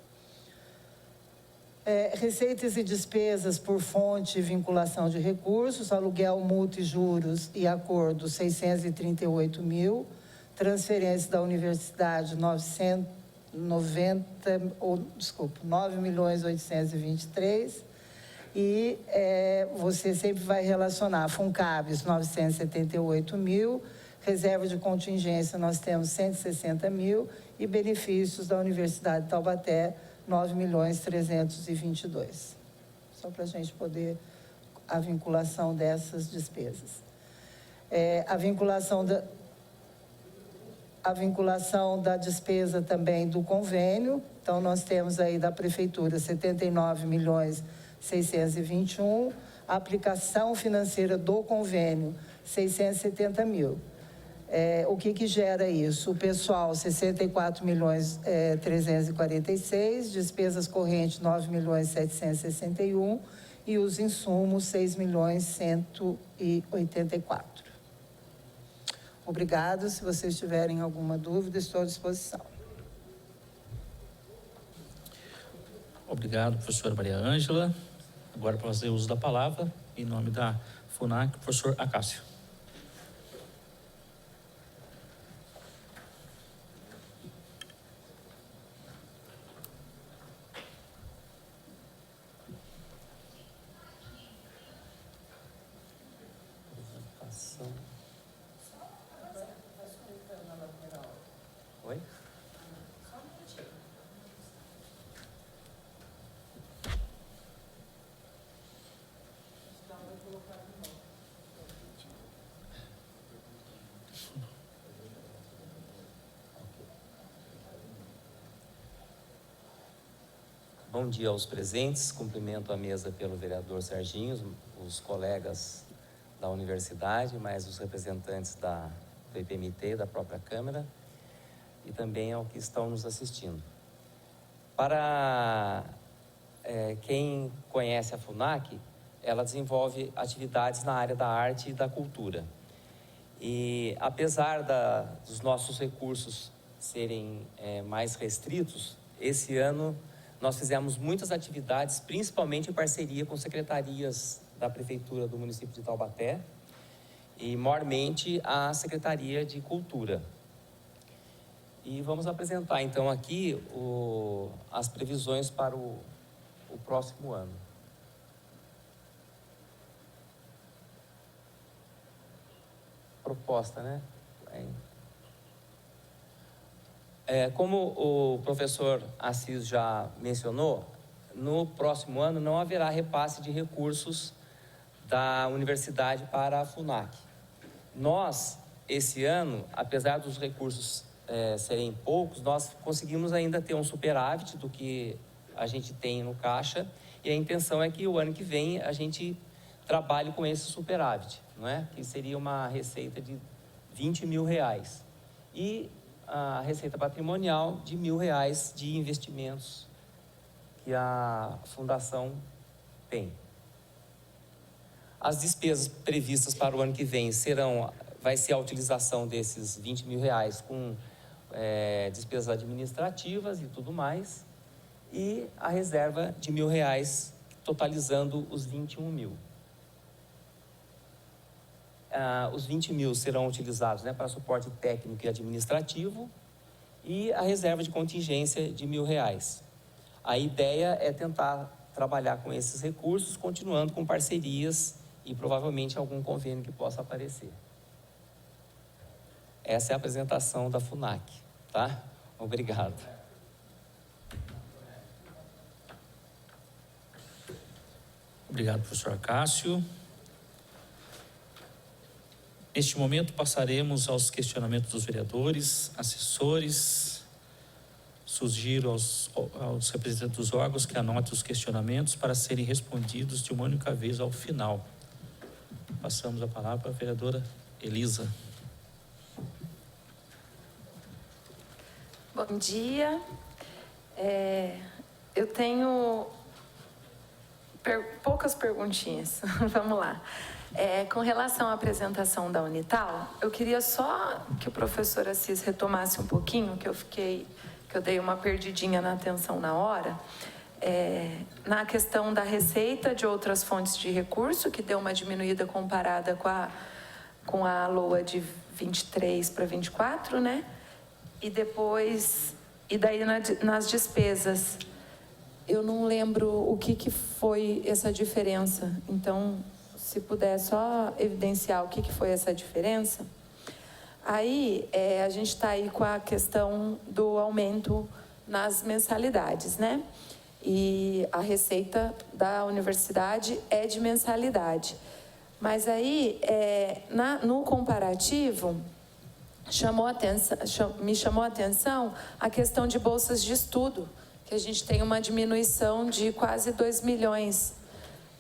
Receitas e despesas por fonte e vinculação de recursos: aluguel, multa e juros e acordo, 638 mil. Transferência da universidade, 9.823. E você sempre vai relacionar FUNCABS, 978 mil. Reserva de contingência, nós temos 160 mil. E benefícios da Universidade de Taubaté, 9.322. Só para a gente poder a vinculação dessas despesas. A vinculação da despesa também do convênio. Então, nós temos aí da Prefeitura 79.621. A aplicação financeira do convênio, 670 mil. O que gera isso? O pessoal, 64.346, despesas correntes, 9.761 e os insumos, 6.184. Obrigado. Se vocês tiverem alguma dúvida, estou à disposição. Obrigado, professora Maria Ângela. Agora, para fazer uso da palavra, em nome da FUNAC, o professor Acácio. Oi? Bom dia aos presentes, cumprimento a mesa pelo vereador Serginho, os colegas da universidade, mais os representantes do IPMT, da própria Câmara, e também ao que estão nos assistindo. Para quem conhece a FUNAC, ela desenvolve atividades na área da arte e da cultura. E apesar dos nossos recursos serem mais restritos, esse ano nós fizemos muitas atividades, principalmente em parceria com secretarias da Prefeitura do município de Taubaté e, maiormente, a Secretaria de Cultura. E vamos apresentar, então, aqui as previsões para o próximo ano. proposta, né? Como o professor Assis já mencionou, no próximo ano não haverá repasse de recursos da universidade para a FUNAC. Nós, esse ano, apesar dos recursos serem poucos, nós conseguimos ainda ter um superávit do que a gente tem no caixa, e a intenção é que o ano que vem a gente trabalhe com esse superávit, não é? Que seria uma receita de R$20 mil. E a receita patrimonial de R$1.000 de investimentos que a fundação tem. As despesas previstas para o ano que vem vai ser a utilização desses R$20 mil com despesas administrativas e tudo mais, e a reserva de R$1.000, totalizando os 21 mil. Os 20 mil serão utilizados, né, para suporte técnico e administrativo, e a reserva de contingência de R$1.000. A ideia é tentar trabalhar com esses recursos, continuando com parcerias e provavelmente algum convênio que possa aparecer. Essa é a apresentação da FUNAC, tá? Obrigado. Obrigado, professor Cássio. Neste momento, passaremos aos questionamentos dos vereadores, assessores. Sugiro aos representantes dos órgãos que anotem os questionamentos para serem respondidos de uma única vez ao final. Passamos a palavra para a vereadora Elisa. Bom dia. Eu tenho poucas perguntinhas. Vamos lá. Com relação à apresentação da Unital, eu queria só que o professor Assis retomasse um pouquinho, que eu dei uma perdidinha na atenção na hora, na questão da receita de outras fontes de recurso, que deu uma diminuída comparada com a LOA de 23 para 24, né? E daí nas despesas, eu não lembro o que foi essa diferença. Então, se puder só evidenciar o que foi essa diferença. Aí, a gente está aí com a questão do aumento nas mensalidades, né? E a receita da universidade é de mensalidade. Mas aí, no comparativo, me chamou a atenção a questão de bolsas de estudo, que a gente tem uma diminuição de quase 2 milhões.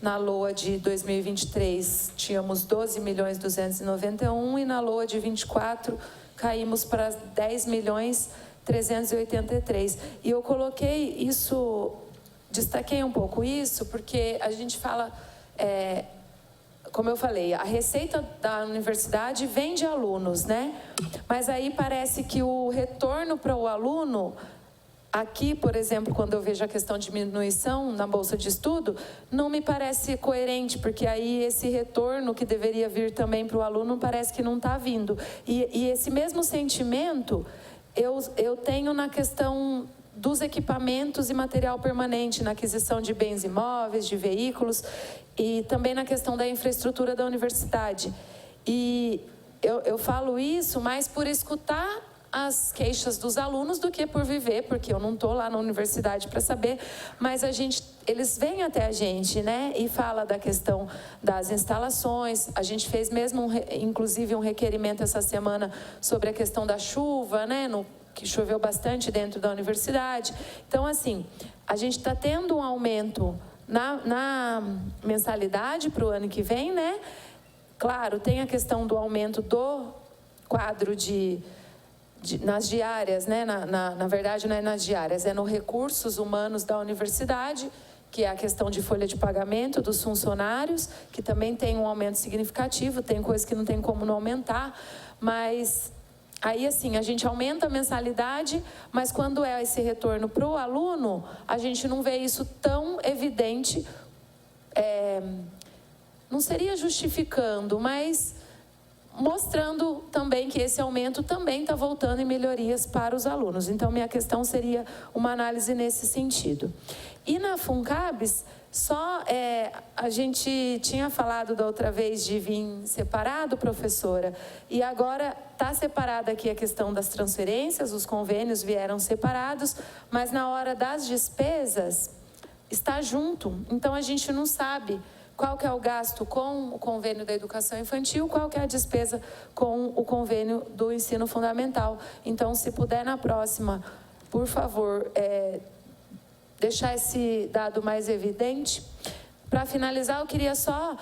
Na LOA de 2023, tínhamos 12.291 e na LOA de 24 caímos para 10.383. E eu coloquei isso, destaquei um pouco isso, porque a gente fala, como eu falei, a receita da universidade vem de alunos, né? Mas aí parece que o retorno para o aluno... Aqui, por exemplo, quando eu vejo a questão de diminuição na bolsa de estudo, não me parece coerente, porque aí esse retorno que deveria vir também para o aluno parece que não está vindo. E esse mesmo sentimento eu tenho na questão dos equipamentos e material permanente, na aquisição de bens imóveis, de veículos, e também na questão da infraestrutura da universidade. E eu falo isso mais por escutar as queixas dos alunos do que por viver, porque eu não estou lá na universidade para saber, mas eles vêm até a gente, né, e fala da questão das instalações. A gente fez mesmo, inclusive, um requerimento essa semana sobre a questão da chuva, né, que choveu bastante dentro da universidade. Então, assim, a gente está tendo um aumento na mensalidade para o ano que vem, né? Claro, tem a questão do aumento do quadro nas diárias, né? Na verdade, não é nas diárias, é nos recursos humanos da universidade, que é a questão de folha de pagamento dos funcionários, que também tem um aumento significativo, tem coisas que não tem como não aumentar, mas aí, assim, a gente aumenta a mensalidade, mas quando é esse retorno para o aluno, a gente não vê isso tão evidente, não seria justificando, mas mostrando também que esse aumento também está voltando em melhorias para os alunos. Então, minha questão seria uma análise nesse sentido. E na FUNCABS, Só a gente tinha falado da outra vez de vir separado, professora, e agora está separada aqui a questão das transferências, os convênios vieram separados, mas na hora das despesas está junto. Então a gente não sabe qual que é o gasto com o convênio da educação infantil, qual que é a despesa com o convênio do ensino fundamental. Então, se puder na próxima, por favor, deixar esse dado mais evidente. Para finalizar, eu queria só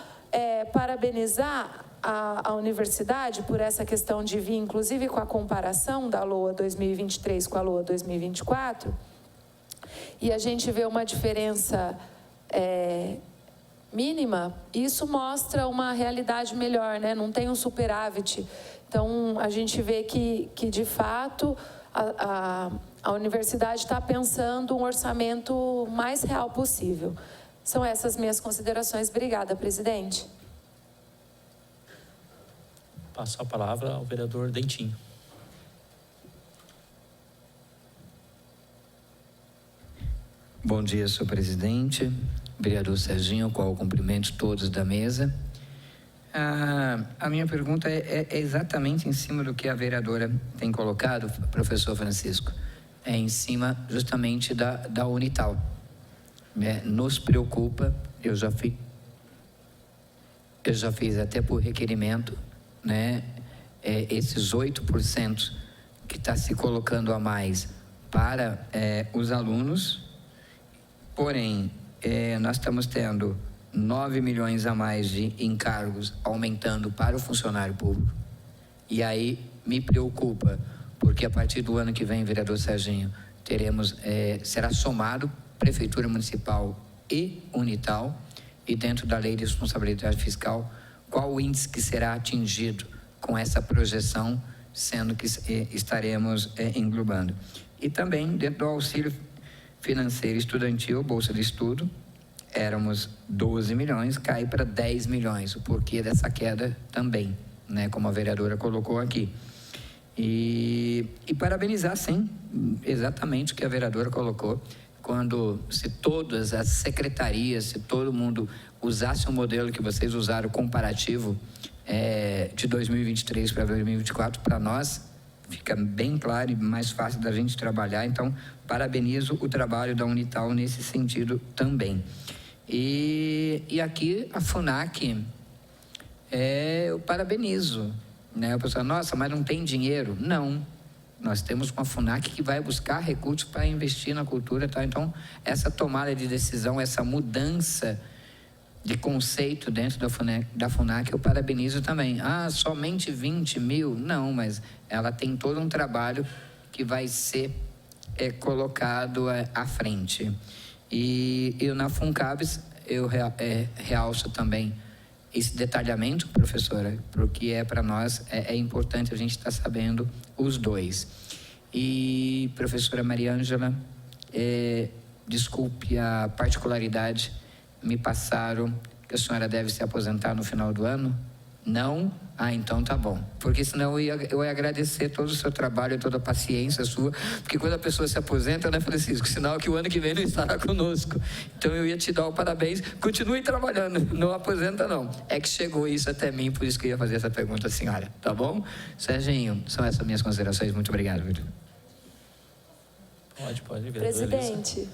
parabenizar a universidade por essa questão de vir, inclusive com a comparação da LOA 2023 com a LOA 2024, e a gente vê uma diferença mínima, isso mostra uma realidade melhor, né? Não tem um superávit. Então, a gente vê que de fato, a universidade está pensando um orçamento mais real possível. São essas minhas considerações. Obrigada, presidente. Passo a palavra ao vereador Dentinho. Bom dia, senhor presidente, vereador Serginho, qual cumprimento todos da mesa. A minha pergunta é exatamente em cima do que a vereadora tem colocado, professor Francisco. É em cima justamente da Unital. Nos preocupa, eu já fiz até por requerimento, né, esses 8% que está se colocando a mais para os alunos. Porém, nós estamos tendo 9 milhões a mais de encargos aumentando para o funcionário público. E aí me preocupa, porque a partir do ano que vem, vereador Serginho, será somado Prefeitura Municipal e Unital, e dentro da Lei de Responsabilidade Fiscal, qual o índice que será atingido com essa projeção, sendo que estaremos englobando. E também dentro do auxílio financeiro estudantil, Bolsa de Estudo, éramos 12 milhões, cai para 10 milhões, o porquê dessa queda também, né, como a vereadora colocou aqui. E parabenizar, sim, exatamente o que a vereadora colocou, se todas as secretarias, se todo mundo usasse o modelo que vocês usaram, comparativo, de 2023 para 2024, para nós, fica bem claro e mais fácil da gente trabalhar. Então, parabenizo o trabalho da Unital nesse sentido também. E aqui a FUNAC, eu parabenizo, né? O pessoal, nossa, mas não tem dinheiro. Não, nós temos uma FUNAC que vai buscar recursos para investir na cultura, tá? Então, essa tomada de decisão, essa mudança de conceito dentro da FUNAC, eu parabenizo também. Somente 20 mil? Não, mas ela tem todo um trabalho que vai ser colocado à frente. E eu na FUNCABS, eu realço também esse detalhamento, professora, porque para nós é importante a gente estar sabendo os dois. E, professora Mariângela, desculpe a particularidade, me passaram que a senhora deve se aposentar no final do ano? Não? Então tá bom. Porque senão eu ia agradecer todo o seu trabalho e toda a paciência sua, porque quando a pessoa se aposenta, né, Francisco? Sinal que o ano que vem não estará conosco. Então eu ia te dar o parabéns. Continue trabalhando, não aposenta não. É que chegou isso até mim, por isso que eu ia fazer essa pergunta à senhora, tá bom? Serginho, são essas minhas considerações. Muito obrigado, Vitor. Pode, presidente.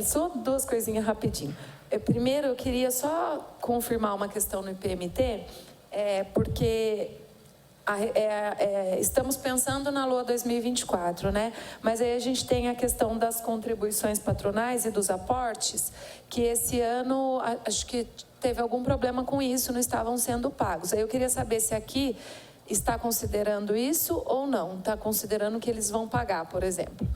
Só duas coisinhas rapidinho. Primeiro, eu queria só confirmar uma questão no IPMT, porque estamos pensando na LOA 2024, né? Mas aí a gente tem a questão das contribuições patronais e dos aportes, que esse ano, acho que teve algum problema com isso, não estavam sendo pagos. Aí eu queria saber se aqui está considerando isso ou não, está considerando que eles vão pagar, por exemplo,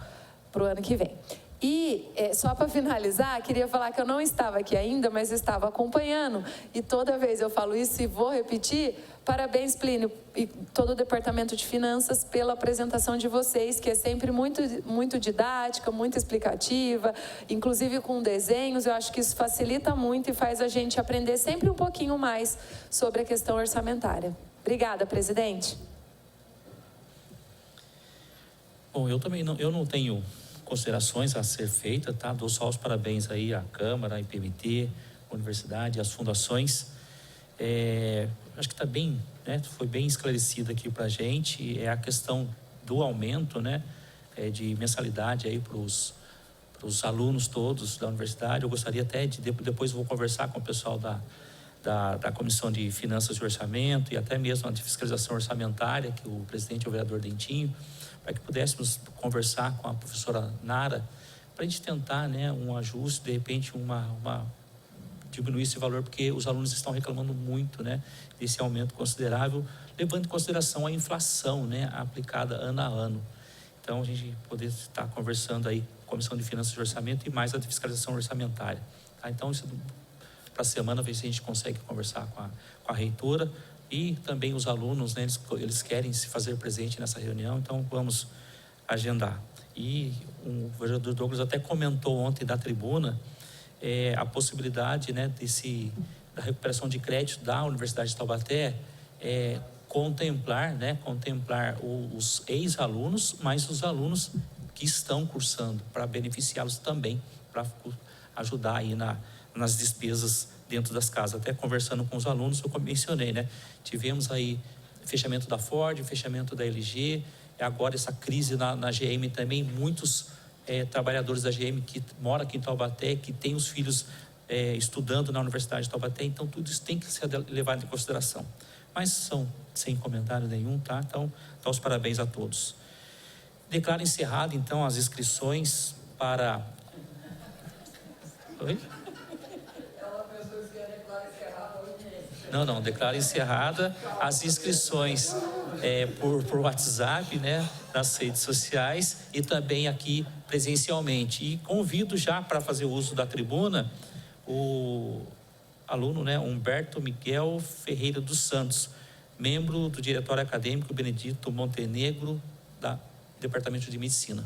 para o ano que vem. E, só para finalizar, queria falar que eu não estava aqui ainda, mas estava acompanhando, e toda vez eu falo isso e vou repetir, parabéns, Plínio, e todo o Departamento de Finanças pela apresentação de vocês, que é sempre muito, muito didática, muito explicativa, inclusive com desenhos. Eu acho que isso facilita muito e faz a gente aprender sempre um pouquinho mais sobre a questão orçamentária. Obrigada, presidente. Bom, eu também não tenho considerações a ser feitas, tá? Dou só os parabéns aí à Câmara, à IPMT, à Universidade, às fundações. Acho que está bem, né? Foi bem esclarecido aqui para a gente, a questão do aumento, né? De mensalidade aí para os alunos todos da universidade. Eu gostaria até de, depois vou conversar com o pessoal da Comissão de Finanças e Orçamento e até mesmo de Fiscalização Orçamentária, que o presidente é o vereador Dentinho, para que pudéssemos conversar com a professora Nara, para a gente tentar, né, um ajuste, de repente diminuir esse valor, porque os alunos estão reclamando muito, né, desse aumento considerável, levando em consideração a inflação, né, aplicada ano a ano. Então, a gente poder estar conversando aí com a Comissão de Finanças e Orçamento e mais a de Fiscalização Orçamentária. Tá? Então, isso para a semana, ver se a gente consegue conversar com a reitora e também os alunos, né, eles querem se fazer presente nessa reunião, então vamos agendar. E o vereador Douglas até comentou ontem da tribuna a possibilidade, né, da recuperação de crédito da Universidade de Taubaté, contemplar os ex-alunos, mas os alunos que estão cursando, para beneficiá-los também, para ajudar aí nas despesas dentro das casas. Até conversando com os alunos, eu mencionei, né? Tivemos aí fechamento da Ford, fechamento da LG, agora essa crise na GM também, muitos trabalhadores da GM que moram aqui em Taubaté, que têm os filhos estudando na Universidade de Taubaté, então tudo isso tem que ser levado em consideração. Mas são sem comentário nenhum, tá? Então, dá os parabéns a todos. Declaro encerrado, então, as inscrições para... Oi? Não, declaro encerrada as inscrições por WhatsApp, né, nas redes sociais e também aqui presencialmente. E convido já para fazer uso da tribuna o aluno, né, Humberto Miguel Ferreira dos Santos, membro do Diretório Acadêmico Benedito Montenegro, do Departamento de Medicina.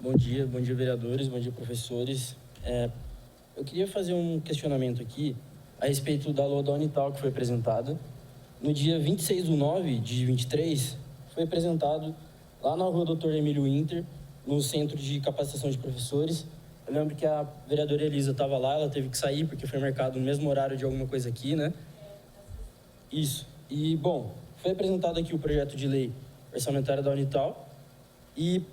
Bom dia vereadores, bom dia professores. Eu queria fazer um questionamento aqui a respeito da LOA da Unital que foi apresentada. No dia 26/9/23, foi apresentado lá na rua Dr. Emílio Winter, no Centro de Capacitação de Professores. Eu lembro que a vereadora Elisa estava lá, ela teve que sair porque foi marcado no mesmo horário de alguma coisa aqui, né? Isso. E, bom, foi apresentado aqui o projeto de lei orçamentária da Unital e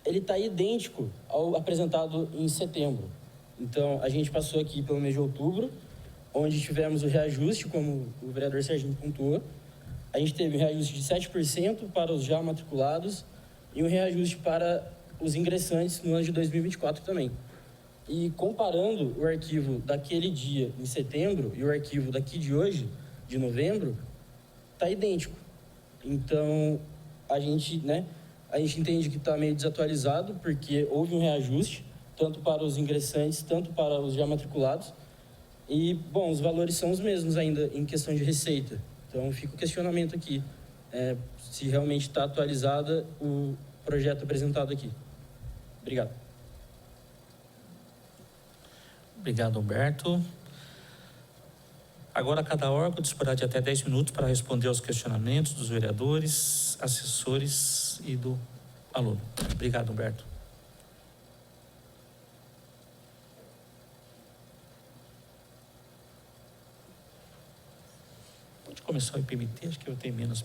ele está idêntico ao apresentado em setembro. Então, a gente passou aqui pelo mês de outubro, onde tivemos o reajuste, como o vereador Serginho pontuou. A gente teve um reajuste de 7% para os já matriculados e um reajuste para os ingressantes no ano de 2024 também. E comparando o arquivo daquele dia, em setembro, e o arquivo daqui de hoje, de novembro, está idêntico. Então, a gente entende que está meio desatualizado, porque houve um reajuste, tanto para os ingressantes, tanto para os já matriculados. E, bom, os valores são os mesmos ainda em questão de receita. Então, fica o questionamento aqui, se realmente está atualizado o projeto apresentado aqui. Obrigado. Obrigado, Humberto. Agora, cada órgão disporá de até 10 minutos para responder aos questionamentos dos vereadores, assessores e do aluno. Obrigado, Humberto. Pode começar o IPMT, acho que eu tenho menos.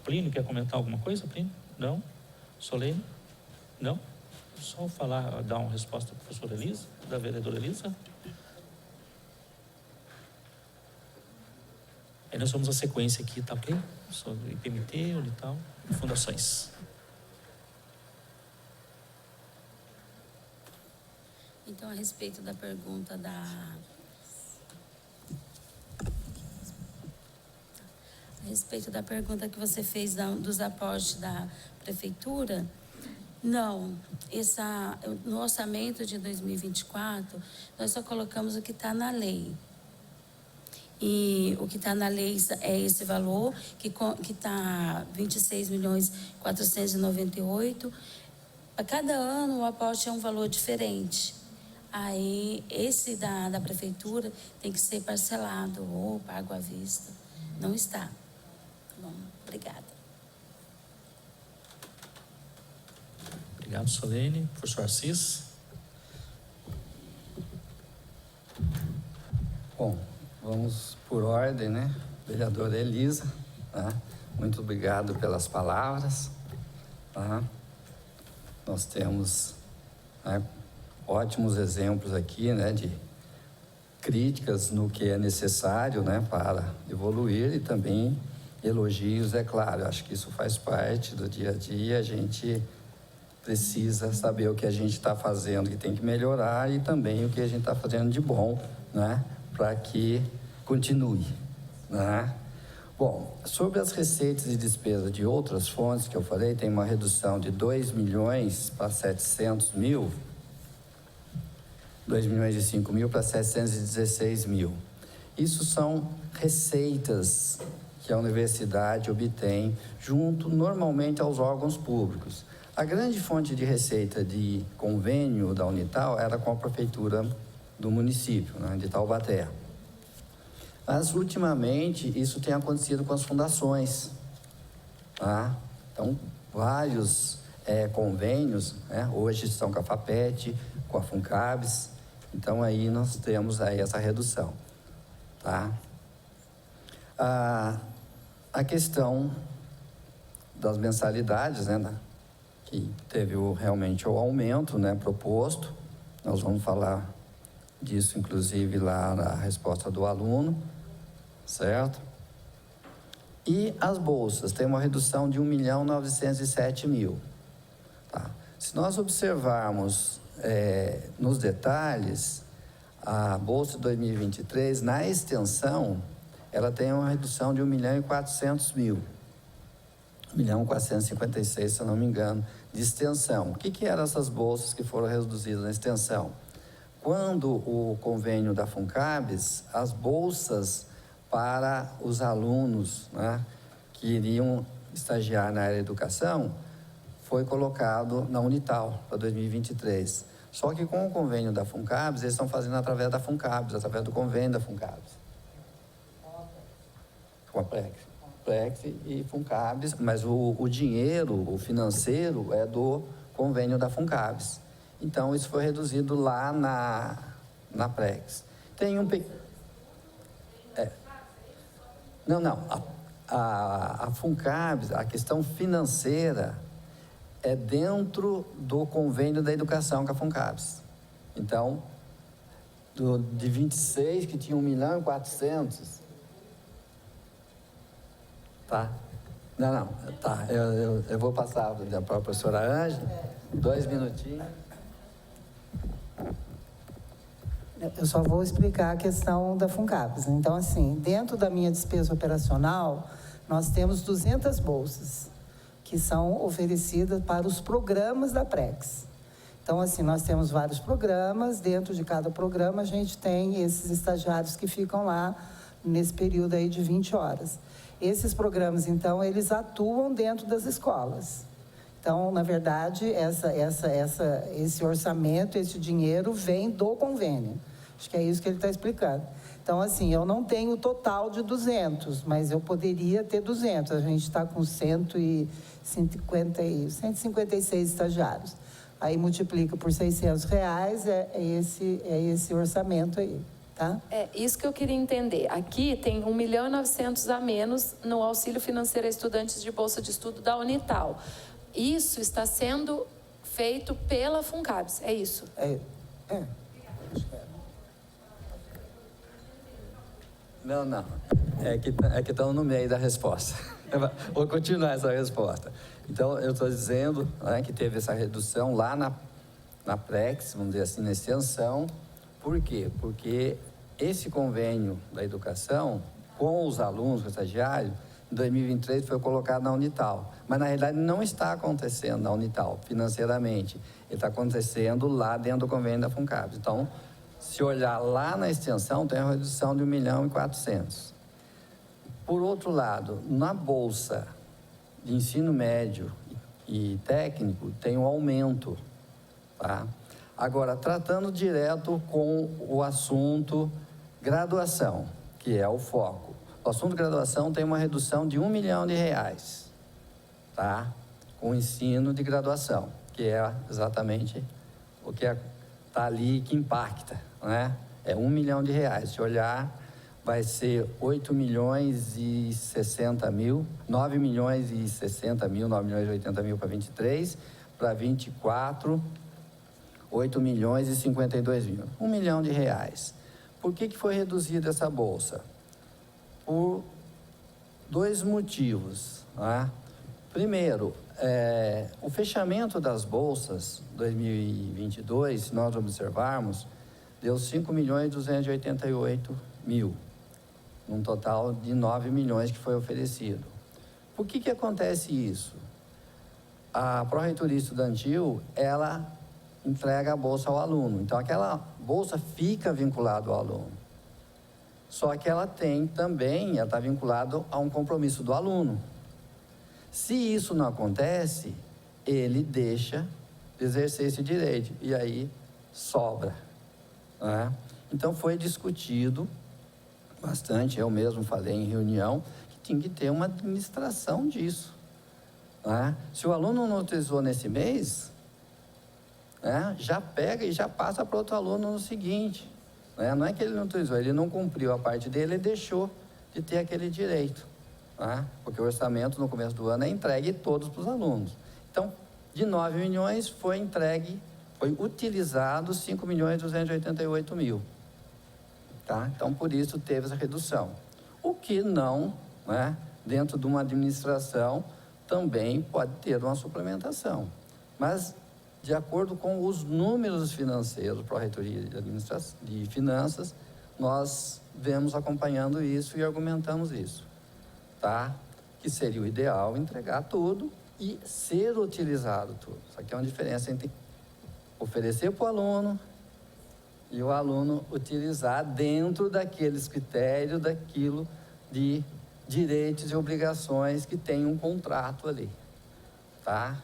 Plínio, quer comentar alguma coisa, Plínio? Não? Solene? Não? Só falar, dar uma resposta à professora Elisa, da vereadora Elisa. Aí nós vamos a sequência aqui, tá ok? Sobre IPMT, Unital e fundações. Então, a respeito da pergunta que você fez dos aportes da prefeitura, não, no orçamento de 2024, nós só colocamos o que está na lei. E o que está na lei é esse valor, que está 26.498.000. A cada ano o aporte é um valor diferente. Aí esse da prefeitura tem que ser parcelado ou pago à vista. Não está. Bom, obrigada. Obrigado, Solene. Professor Assis. Bom, vamos por ordem, né? Vereadora Elisa, tá? Muito obrigado pelas palavras, tá? Nós temos, né, ótimos exemplos aqui, né, de críticas no que é necessário, né, para evoluir, e também elogios, é claro. Eu acho que isso faz parte do dia a dia. A gente precisa saber o que a gente está fazendo que tem que melhorar e também o que a gente está fazendo de bom, né, para que continue, né? Bom, sobre as receitas e despesas de outras fontes que eu falei, tem uma redução de 2 milhões para 700 mil, 2.005 mil para 716 mil. Isso são receitas que a universidade obtém junto, normalmente, aos órgãos públicos. A grande fonte de receita de convênio da Unital era com a prefeitura do município, né, de Taubaté. Mas, ultimamente, isso tem acontecido com as fundações, tá? Então, vários convênios, né, hoje estão com a FAPET, com a FUNCABS. Então, aí nós temos aí essa redução, tá? A questão das mensalidades, né, que teve realmente o aumento, né, proposto. Nós vamos falar disso, inclusive, lá na resposta do aluno, certo? E as bolsas, tem uma redução de 1.907.000, tá? Se nós observarmos nos detalhes, a bolsa de 2023, na extensão, ela tem uma redução de 1.400.000, 1.456.000, se eu não me engano, de extensão. O que eram essas bolsas que foram reduzidas na extensão? Quando o convênio da FUNCABS, as bolsas para os alunos, né, que iriam estagiar na área de educação, foi colocado na Unital para 2023. Só que com o convênio da FUNCABS, eles estão fazendo através da FUNCABS, através do convênio da FUNCABS. Com a Plex e FUNCABS, mas o dinheiro, o financeiro, é do convênio da FUNCABS. Então, isso foi reduzido lá na Plex. Tem um pequeno... Não. A FUNCABS, a questão financeira, é dentro do convênio da educação com a FUNCABS. Então, de 26, que tinha 1.400.000... Tá? Não, tá. Eu vou passar para a professora Ângela, 2 minutinhos. Eu só vou explicar a questão da FUNCABS. Então, assim, dentro da minha despesa operacional, nós temos 200 bolsas que são oferecidas para os programas da Plex. Então, assim, nós temos vários programas. Dentro de cada programa, a gente tem esses estagiários que ficam lá nesse período aí de 20 horas. Esses programas, então, eles atuam dentro das escolas. Então, na verdade, esse orçamento, esse dinheiro vem do convênio. Acho que é isso que ele está explicando. Então, assim, eu não tenho o total de 200, mas eu poderia ter 200. A gente está com 156 estagiários. Aí multiplica por R$600, é esse orçamento aí. Tá? É isso que eu queria entender. Aqui tem 1.900.000 a menos no auxílio financeiro a estudantes de bolsa de estudo da Unital. Isso está sendo feito pela FUNCABS, é isso? Não. É que estão no meio da resposta. Vou continuar essa resposta. Então, eu estou dizendo, né, que teve essa redução lá na Plex, vamos dizer assim, na extensão. Por quê? Porque esse convênio da educação, com os alunos, com o estagiário, em 2023 foi colocado na Unital. Mas, na realidade, não está acontecendo na Unital, financeiramente. Ele está acontecendo lá dentro do convênio da FUNCABS. Então, Se olhar lá na extensão, tem uma redução de 1.400.000. Por outro lado, na bolsa de ensino médio e técnico, tem um aumento, tá? Agora, tratando direto com o assunto graduação, que é o foco. O assunto graduação tem uma redução de R$1 milhão, tá? Com o ensino de graduação, que é exatamente o que está ali que impacta, né? É R$1 milhão. Se olhar, vai ser 8.060.000, 9.060.000, 9.080.000 para 23, para 24, 8.052.000. R$1 milhão. Por que foi reduzida essa bolsa? Por dois motivos, né? Primeiro, o fechamento das bolsas 2022, se nós observarmos, deu 5.288.000, num total de 9 milhões que foi oferecido. Por que acontece isso? A Pró-Reitoria Estudantil, ela entrega a bolsa ao aluno, então aquela bolsa fica vinculada ao aluno. Só que ela está vinculada a um compromisso do aluno. Se isso não acontece, ele deixa de exercer esse direito, e aí sobra, né? Então foi discutido bastante, eu mesmo falei em reunião, que tinha que ter uma administração disso, né? Se o aluno não utilizou nesse mês, né, já pega e já passa para outro aluno no seguinte, né? Não é que ele não utilizou, ele não cumpriu a parte dele e deixou de ter aquele direito, né? Porque o orçamento no começo do ano é entregue todos para os alunos. Então, de 9 milhões foi utilizado 5.288.000. Tá? Então, por isso teve essa redução. O que não, né, dentro de uma administração, também pode ter uma suplementação. Mas, de acordo com os números financeiros para a Reitoria de Finanças, nós vemos acompanhando isso e argumentamos isso, tá? Que seria o ideal entregar tudo e ser utilizado tudo. Só que é uma diferença entre oferecer para o aluno e o aluno utilizar dentro daqueles critérios, daquilo de direitos e obrigações que tem um contrato ali, tá?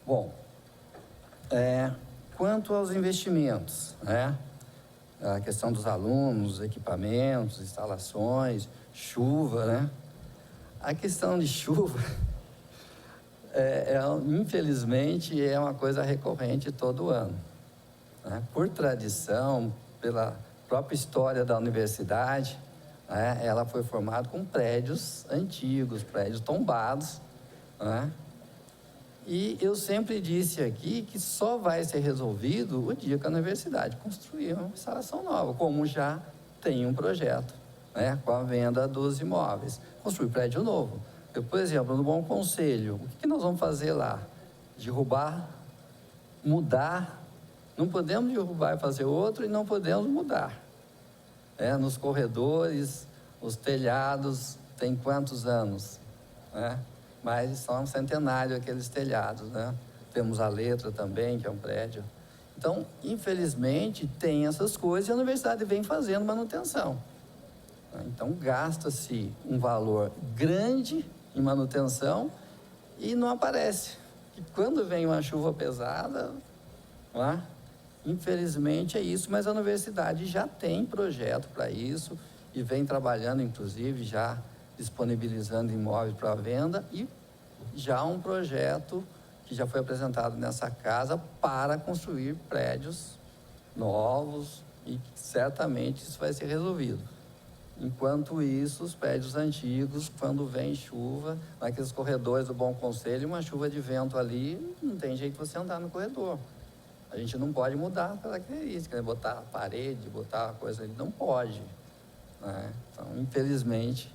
Bom, quanto aos investimentos, né? A questão dos alunos, equipamentos, instalações, chuva, né? A questão de chuva, infelizmente, é uma coisa recorrente todo ano, né? Por tradição, pela própria história da universidade, né? Ela foi formada com prédios antigos, prédios tombados, né? E eu sempre disse aqui que só vai ser resolvido o dia que a universidade construir uma instalação nova, como já tem um projeto, né, com a venda dos imóveis. Construir prédio novo. Eu, por exemplo, no Bom Conselho, o que nós vamos fazer lá? Derrubar, mudar. Não podemos derrubar e fazer outro e não podemos mudar. Nos corredores, os telhados, tem quantos anos? Mas são centenários aqueles telhados, né? Temos a Letra também, que é um prédio. Então, infelizmente, tem essas coisas e a universidade vem fazendo manutenção. Então, gasta-se um valor grande em manutenção e não aparece. E quando vem uma chuva pesada, infelizmente é isso, mas a universidade já tem projeto para isso e vem trabalhando, inclusive, já disponibilizando imóveis para venda e já um projeto que já foi apresentado nessa casa para construir prédios novos e certamente isso vai ser resolvido. Enquanto isso, os prédios antigos, quando vem chuva, naqueles corredores do Bom Conselho, uma chuva de vento ali, não tem jeito de você andar no corredor. A gente não pode mudar a característica, né? Botar a parede, botar a coisa ali, não pode, né? Então, infelizmente,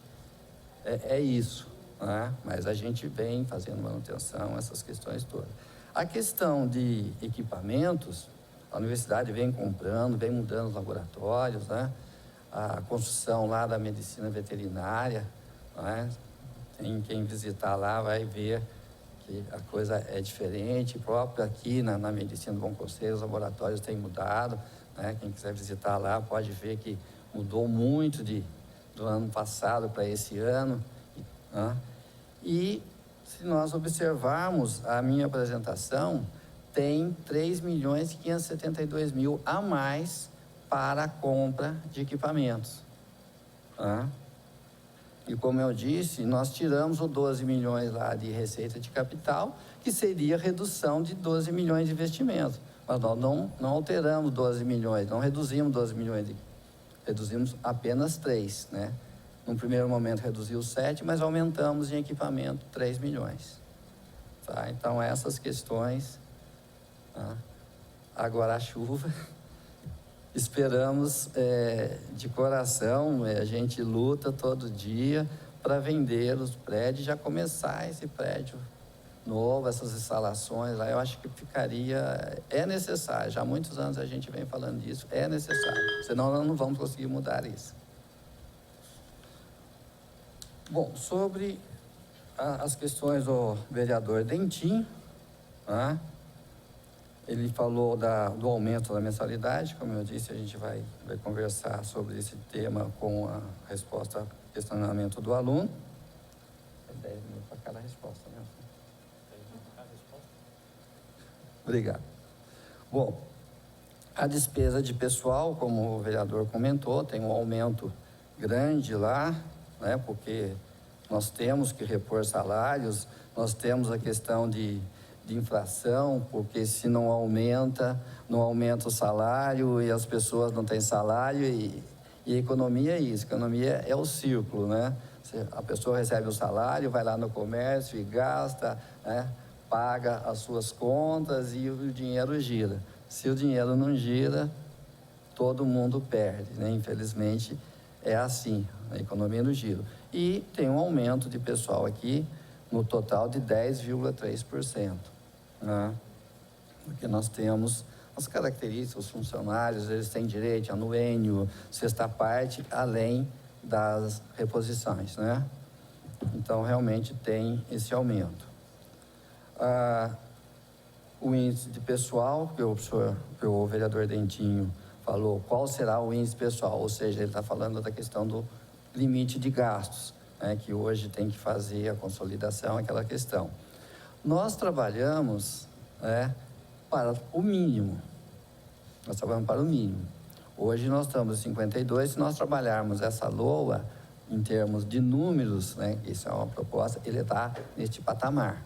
é isso, né? Mas a gente vem fazendo manutenção, essas questões todas. A questão de equipamentos, a universidade vem comprando, vem mudando os laboratórios, né? A construção lá da medicina veterinária, né? Quem visitar lá vai ver que a coisa é diferente. Próprio aqui na medicina do Bom Conselho, os laboratórios têm mudado, né? Quem quiser visitar lá pode ver que mudou muito do ano passado para esse ano, né? E se nós observarmos a minha apresentação, tem 3.572.000 a mais para a compra de equipamentos, né? E como eu disse, nós tiramos os 12 milhões lá de receita de capital, que seria redução de 12 milhões de investimento. Mas nós não alteramos 12 milhões, não reduzimos 12 milhões, reduzimos apenas 3, né? No primeiro momento reduziu 7, mas aumentamos em equipamento 3 milhões. Tá? Então, essas questões. Tá? Agora, a chuva. Esperamos de coração, a gente luta todo dia para vender os prédios, já começar esse prédio novo, essas instalações lá, eu acho que é necessário, já há muitos anos a gente vem falando disso, é necessário, senão nós não vamos conseguir mudar isso. Bom, sobre as questões do vereador Dentinho, tá? Ele falou do aumento da mensalidade, como eu disse, a gente vai conversar sobre esse tema com a resposta ao questionamento do aluno. É 10 minutos para cada resposta, né? 10 minutos para cada resposta. Obrigado. Bom, a despesa de pessoal, como o vereador comentou, tem um aumento grande lá, né? Porque nós temos que repor salários, nós temos a questão de inflação, porque se não aumenta o salário e as pessoas não têm salário e a economia é isso, a economia é o círculo, né? A pessoa recebe o salário, vai lá no comércio e gasta, né? Paga as suas contas e o dinheiro gira. Se o dinheiro não gira, todo mundo perde, né? Infelizmente é assim, a economia no giro. E tem um aumento de pessoal aqui no total de 10,3%. Né? Porque nós temos as características, os funcionários, eles têm direito a anuênio, sexta parte, além das reposições, né? Então, realmente tem esse aumento. O índice de pessoal, que o vereador Dentinho falou, qual será o índice pessoal? Ou seja, ele está falando da questão do limite de gastos, né? Que hoje tem que fazer a consolidação, aquela questão. Nós trabalhamos, né, para o mínimo. Nós trabalhamos para o mínimo. Hoje nós estamos em 52, se nós trabalharmos essa LOA, em termos de números, né, isso é uma proposta, ele está neste patamar,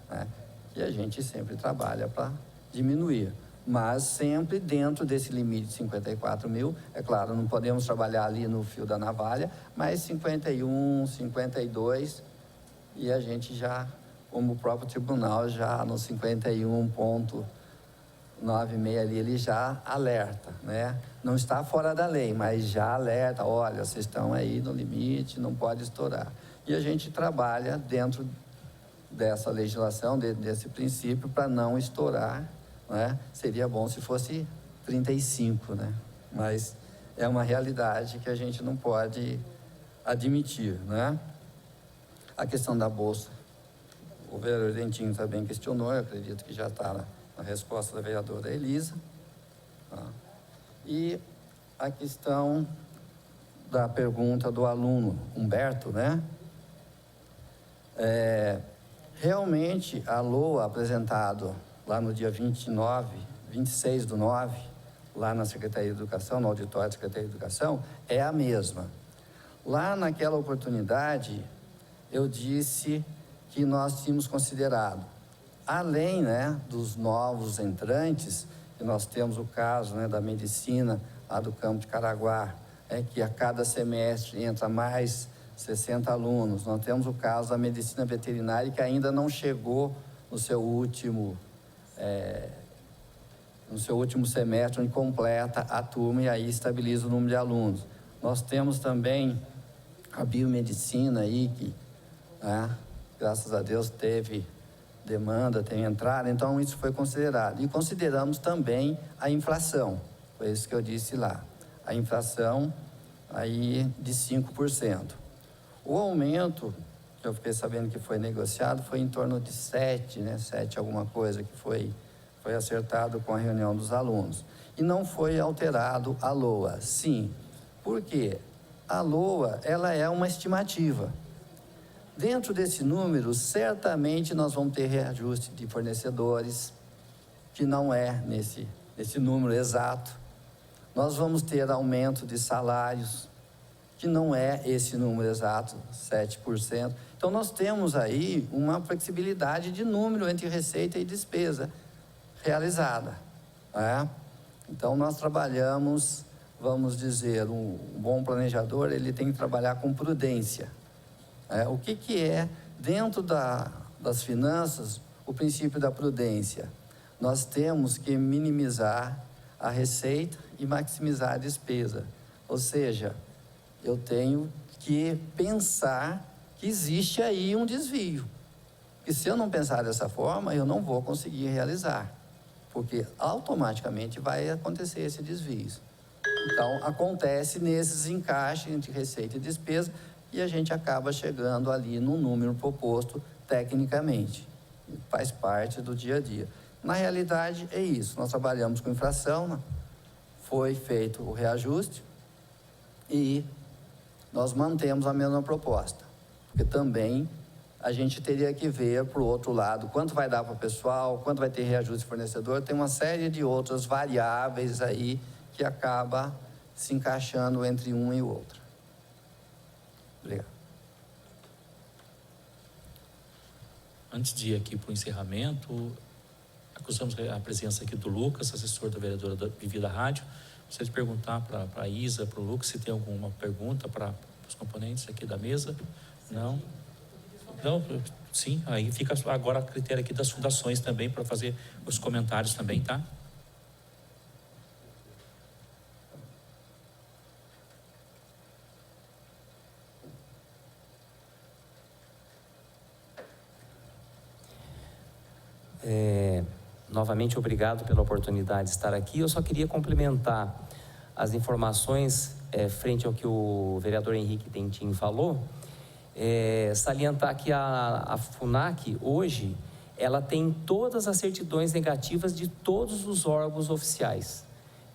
né, e a gente sempre trabalha para diminuir. Mas sempre dentro desse limite de 54 mil, é claro, não podemos trabalhar ali no fio da navalha, mas 51, 52, e a gente já, como o próprio tribunal, já no 51,96 ali, ele já alerta, né? Não está fora da lei, mas já alerta, olha, vocês estão aí no limite, não pode estourar. E a gente trabalha dentro dessa legislação, desse princípio, para não estourar, né? Seria bom se fosse 35, né? Mas é uma realidade que a gente não pode admitir, né? A questão da bolsa, o vereador Dentinho também questionou, eu acredito que já está na resposta da vereadora Elisa. Tá? E a questão da pergunta do aluno Humberto, né? Realmente, a LOA apresentado lá no dia 26/9, lá na Secretaria de Educação, no auditório da Secretaria de Educação, é a mesma. Lá naquela oportunidade, eu disse que nós tínhamos considerado, além, né, dos novos entrantes, que nós temos o caso, né, da medicina, lá do campo de Caraguá, que a cada semestre entra mais 60 alunos. Nós temos o caso da medicina veterinária, que ainda não chegou no seu último semestre, onde completa a turma e aí estabiliza o número de alunos. Nós temos também a biomedicina aí, que, né, graças a Deus, teve demanda, tem entrada, então isso foi considerado. E consideramos também a inflação, foi isso que eu disse lá. A inflação aí de 5%. O aumento, que eu fiquei sabendo que foi negociado, foi em torno de 7, né? 7 alguma coisa, que foi acertado com a reunião dos alunos. e não foi alterado a LOA. Sim, por quê? A LOA, ela é uma estimativa. Dentro desse número, certamente nós vamos ter reajuste de fornecedores, que não é nesse número exato. Nós vamos ter aumento de salários, que não é esse número exato, 7%. Então, nós temos aí uma flexibilidade de número entre receita e despesa realizada, né? Então, nós trabalhamos, vamos dizer, um bom planejador, ele tem que trabalhar com prudência. O que é, dentro das finanças, o princípio da prudência? Nós temos que minimizar a receita e maximizar a despesa. Ou seja, eu tenho que pensar que existe aí um desvio. E se eu não pensar dessa forma, eu não vou conseguir realizar, porque automaticamente vai acontecer esse desvio. Então, acontece nesses encaixes entre receita e despesa e a gente acaba chegando ali no número proposto tecnicamente. Faz parte do dia a dia. Na realidade, é isso. Nós trabalhamos com inflação, né? Foi feito o reajuste e nós mantemos a mesma proposta. Porque também a gente teria que ver para o outro lado quanto vai dar para o pessoal, quanto vai ter reajuste de fornecedor. Tem uma série de outras variáveis aí que acaba se encaixando entre um e o outro. Obrigado. Antes de ir aqui para o encerramento, acusamos a presença aqui do Lucas, assessor da vereadora Vivi da Rádio. Gostaria de perguntar para a Isa, para o Lucas, se tem alguma pergunta para os componentes aqui da mesa. Não? Não, sim, aí fica agora a critério aqui das fundações também, para fazer os comentários também, tá? Novamente, obrigado pela oportunidade de estar aqui. Eu só queria complementar as informações frente ao que o vereador Henrique Tentin falou. Salientar que a FUNAC, hoje, ela tem todas as certidões negativas de todos os órgãos oficiais.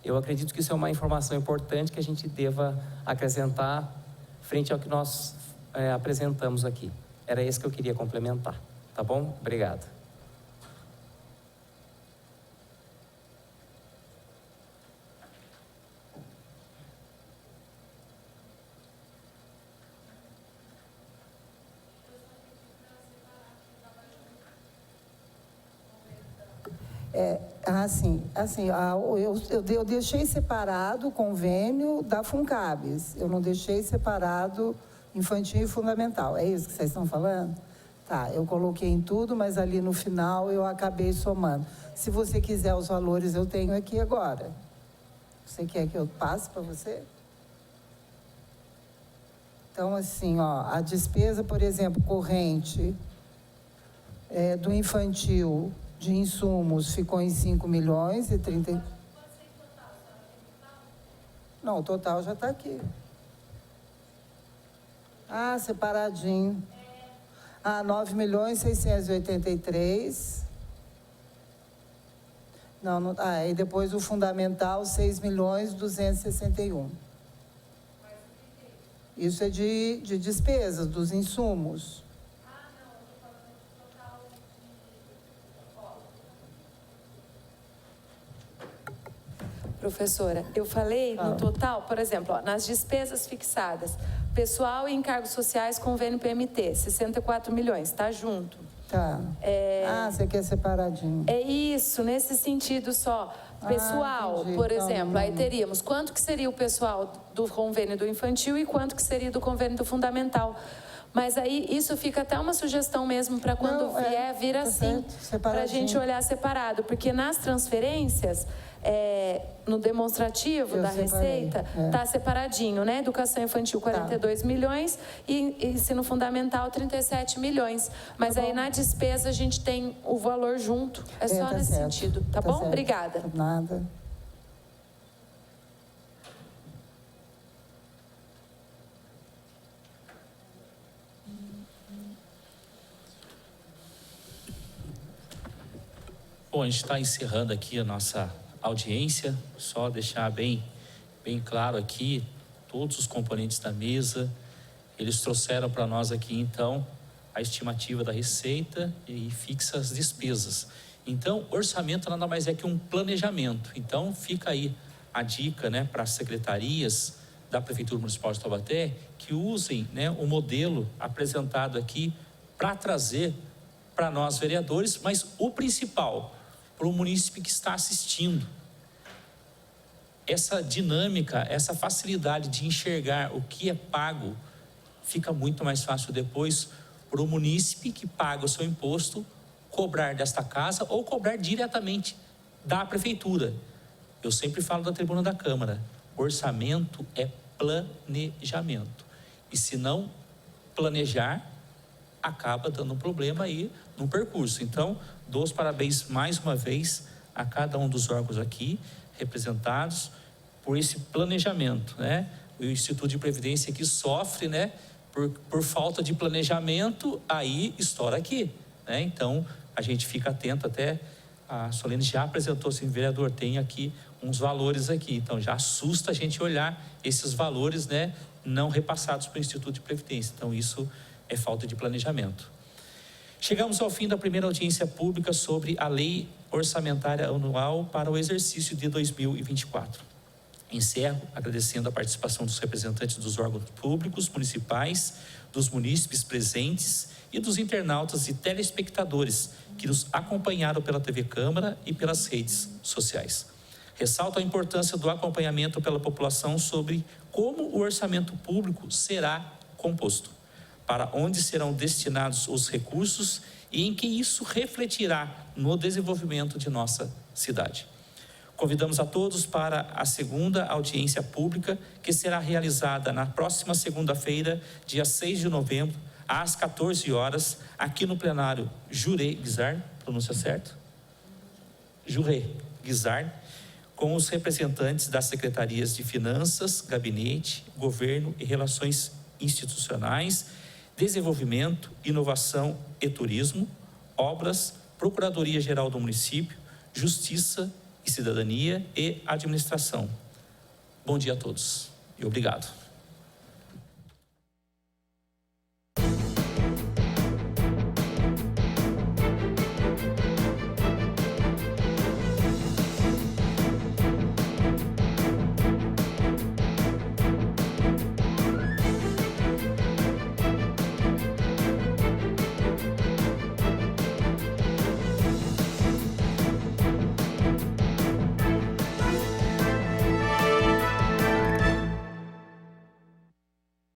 Eu acredito que isso é uma informação importante que a gente deva acrescentar frente ao que nós apresentamos aqui. Era isso que eu queria complementar. Tá bom? Obrigado. Eu deixei separado o convênio da FUNCABES, eu não deixei separado infantil e fundamental, é isso que vocês estão falando? Tá, eu coloquei em tudo, mas ali no final eu acabei somando. Se você quiser os valores, eu tenho aqui agora. Você quer que eu passe para você? Então, assim, ó, a despesa, por exemplo, corrente do infantil de insumos ficou em 5 milhões e 30... Não, o total já está aqui. Ah, separadinho. 9 milhões 683. Não, e depois o fundamental, 6 milhões 261. Isso é de despesas, dos insumos. Professora, eu falei no total, por exemplo, nas despesas fixadas, pessoal e encargos sociais, convênio PMT, 64 milhões, está junto. Tá. Você quer separadinho. É isso, nesse sentido só. Pessoal, por exemplo, aí teríamos quanto que seria o pessoal do convênio do infantil e quanto que seria do convênio do fundamental. Mas aí isso fica até uma sugestão mesmo para quando vir assim, para a gente olhar separado, porque nas transferências, no demonstrativo da receita, está separadinho, né? Educação infantil, 42 milhões e ensino fundamental, 37 milhões. Mas aí na despesa a gente tem o valor junto, é só nesse sentido, tá bom? Obrigada. Nada. Bom, a gente está encerrando aqui a nossa audiência, só deixar bem claro aqui, todos os componentes da mesa, eles trouxeram para nós aqui, então, a estimativa da receita e fixa as despesas. Então, orçamento nada mais é que um planejamento. Então, fica aí a dica, né, para as secretarias da Prefeitura Municipal de Taubaté, que usem, né, o modelo apresentado aqui para trazer para nós vereadores, mas o principal, para o munícipe que está assistindo. Essa dinâmica, essa facilidade de enxergar o que é pago, fica muito mais fácil depois para o munícipe que paga o seu imposto cobrar desta casa ou cobrar diretamente da prefeitura. Eu sempre falo da tribuna da Câmara, orçamento é planejamento. E se não planejar, acaba dando um problema aí no percurso. Então, dou os parabéns mais uma vez a cada um dos órgãos aqui representados por esse planejamento, né? O Instituto de Previdência que sofre, né, por falta de planejamento, aí estoura aqui, né? Então, a gente fica atento, até a Solene já apresentou, assim, vereador, tem aqui uns valores aqui, então já assusta a gente olhar esses valores, né, não repassados para o Instituto de Previdência. Então, isso é falta de planejamento. Chegamos ao fim da primeira audiência pública sobre a Lei Orçamentária Anual para o exercício de 2024. Encerro agradecendo a participação dos representantes dos órgãos públicos municipais, dos munícipes presentes e dos internautas e telespectadores que nos acompanharam pela TV Câmara e pelas redes sociais. Ressalto a importância do acompanhamento pela população sobre como o orçamento público será composto, para onde serão destinados os recursos e em que isso refletirá no desenvolvimento de nossa cidade. Convidamos a todos para a segunda audiência pública, que será realizada na próxima segunda-feira, dia 6 de novembro, às 14 horas, aqui no plenário Juré Guizard, pronúncia certa? Juré Guizard, com os representantes das secretarias de Finanças, Gabinete, Governo e Relações Institucionais, Desenvolvimento, Inovação e Turismo, Obras, Procuradoria-Geral do Município, Justiça e Cidadania e Administração. Bom dia a todos e obrigado.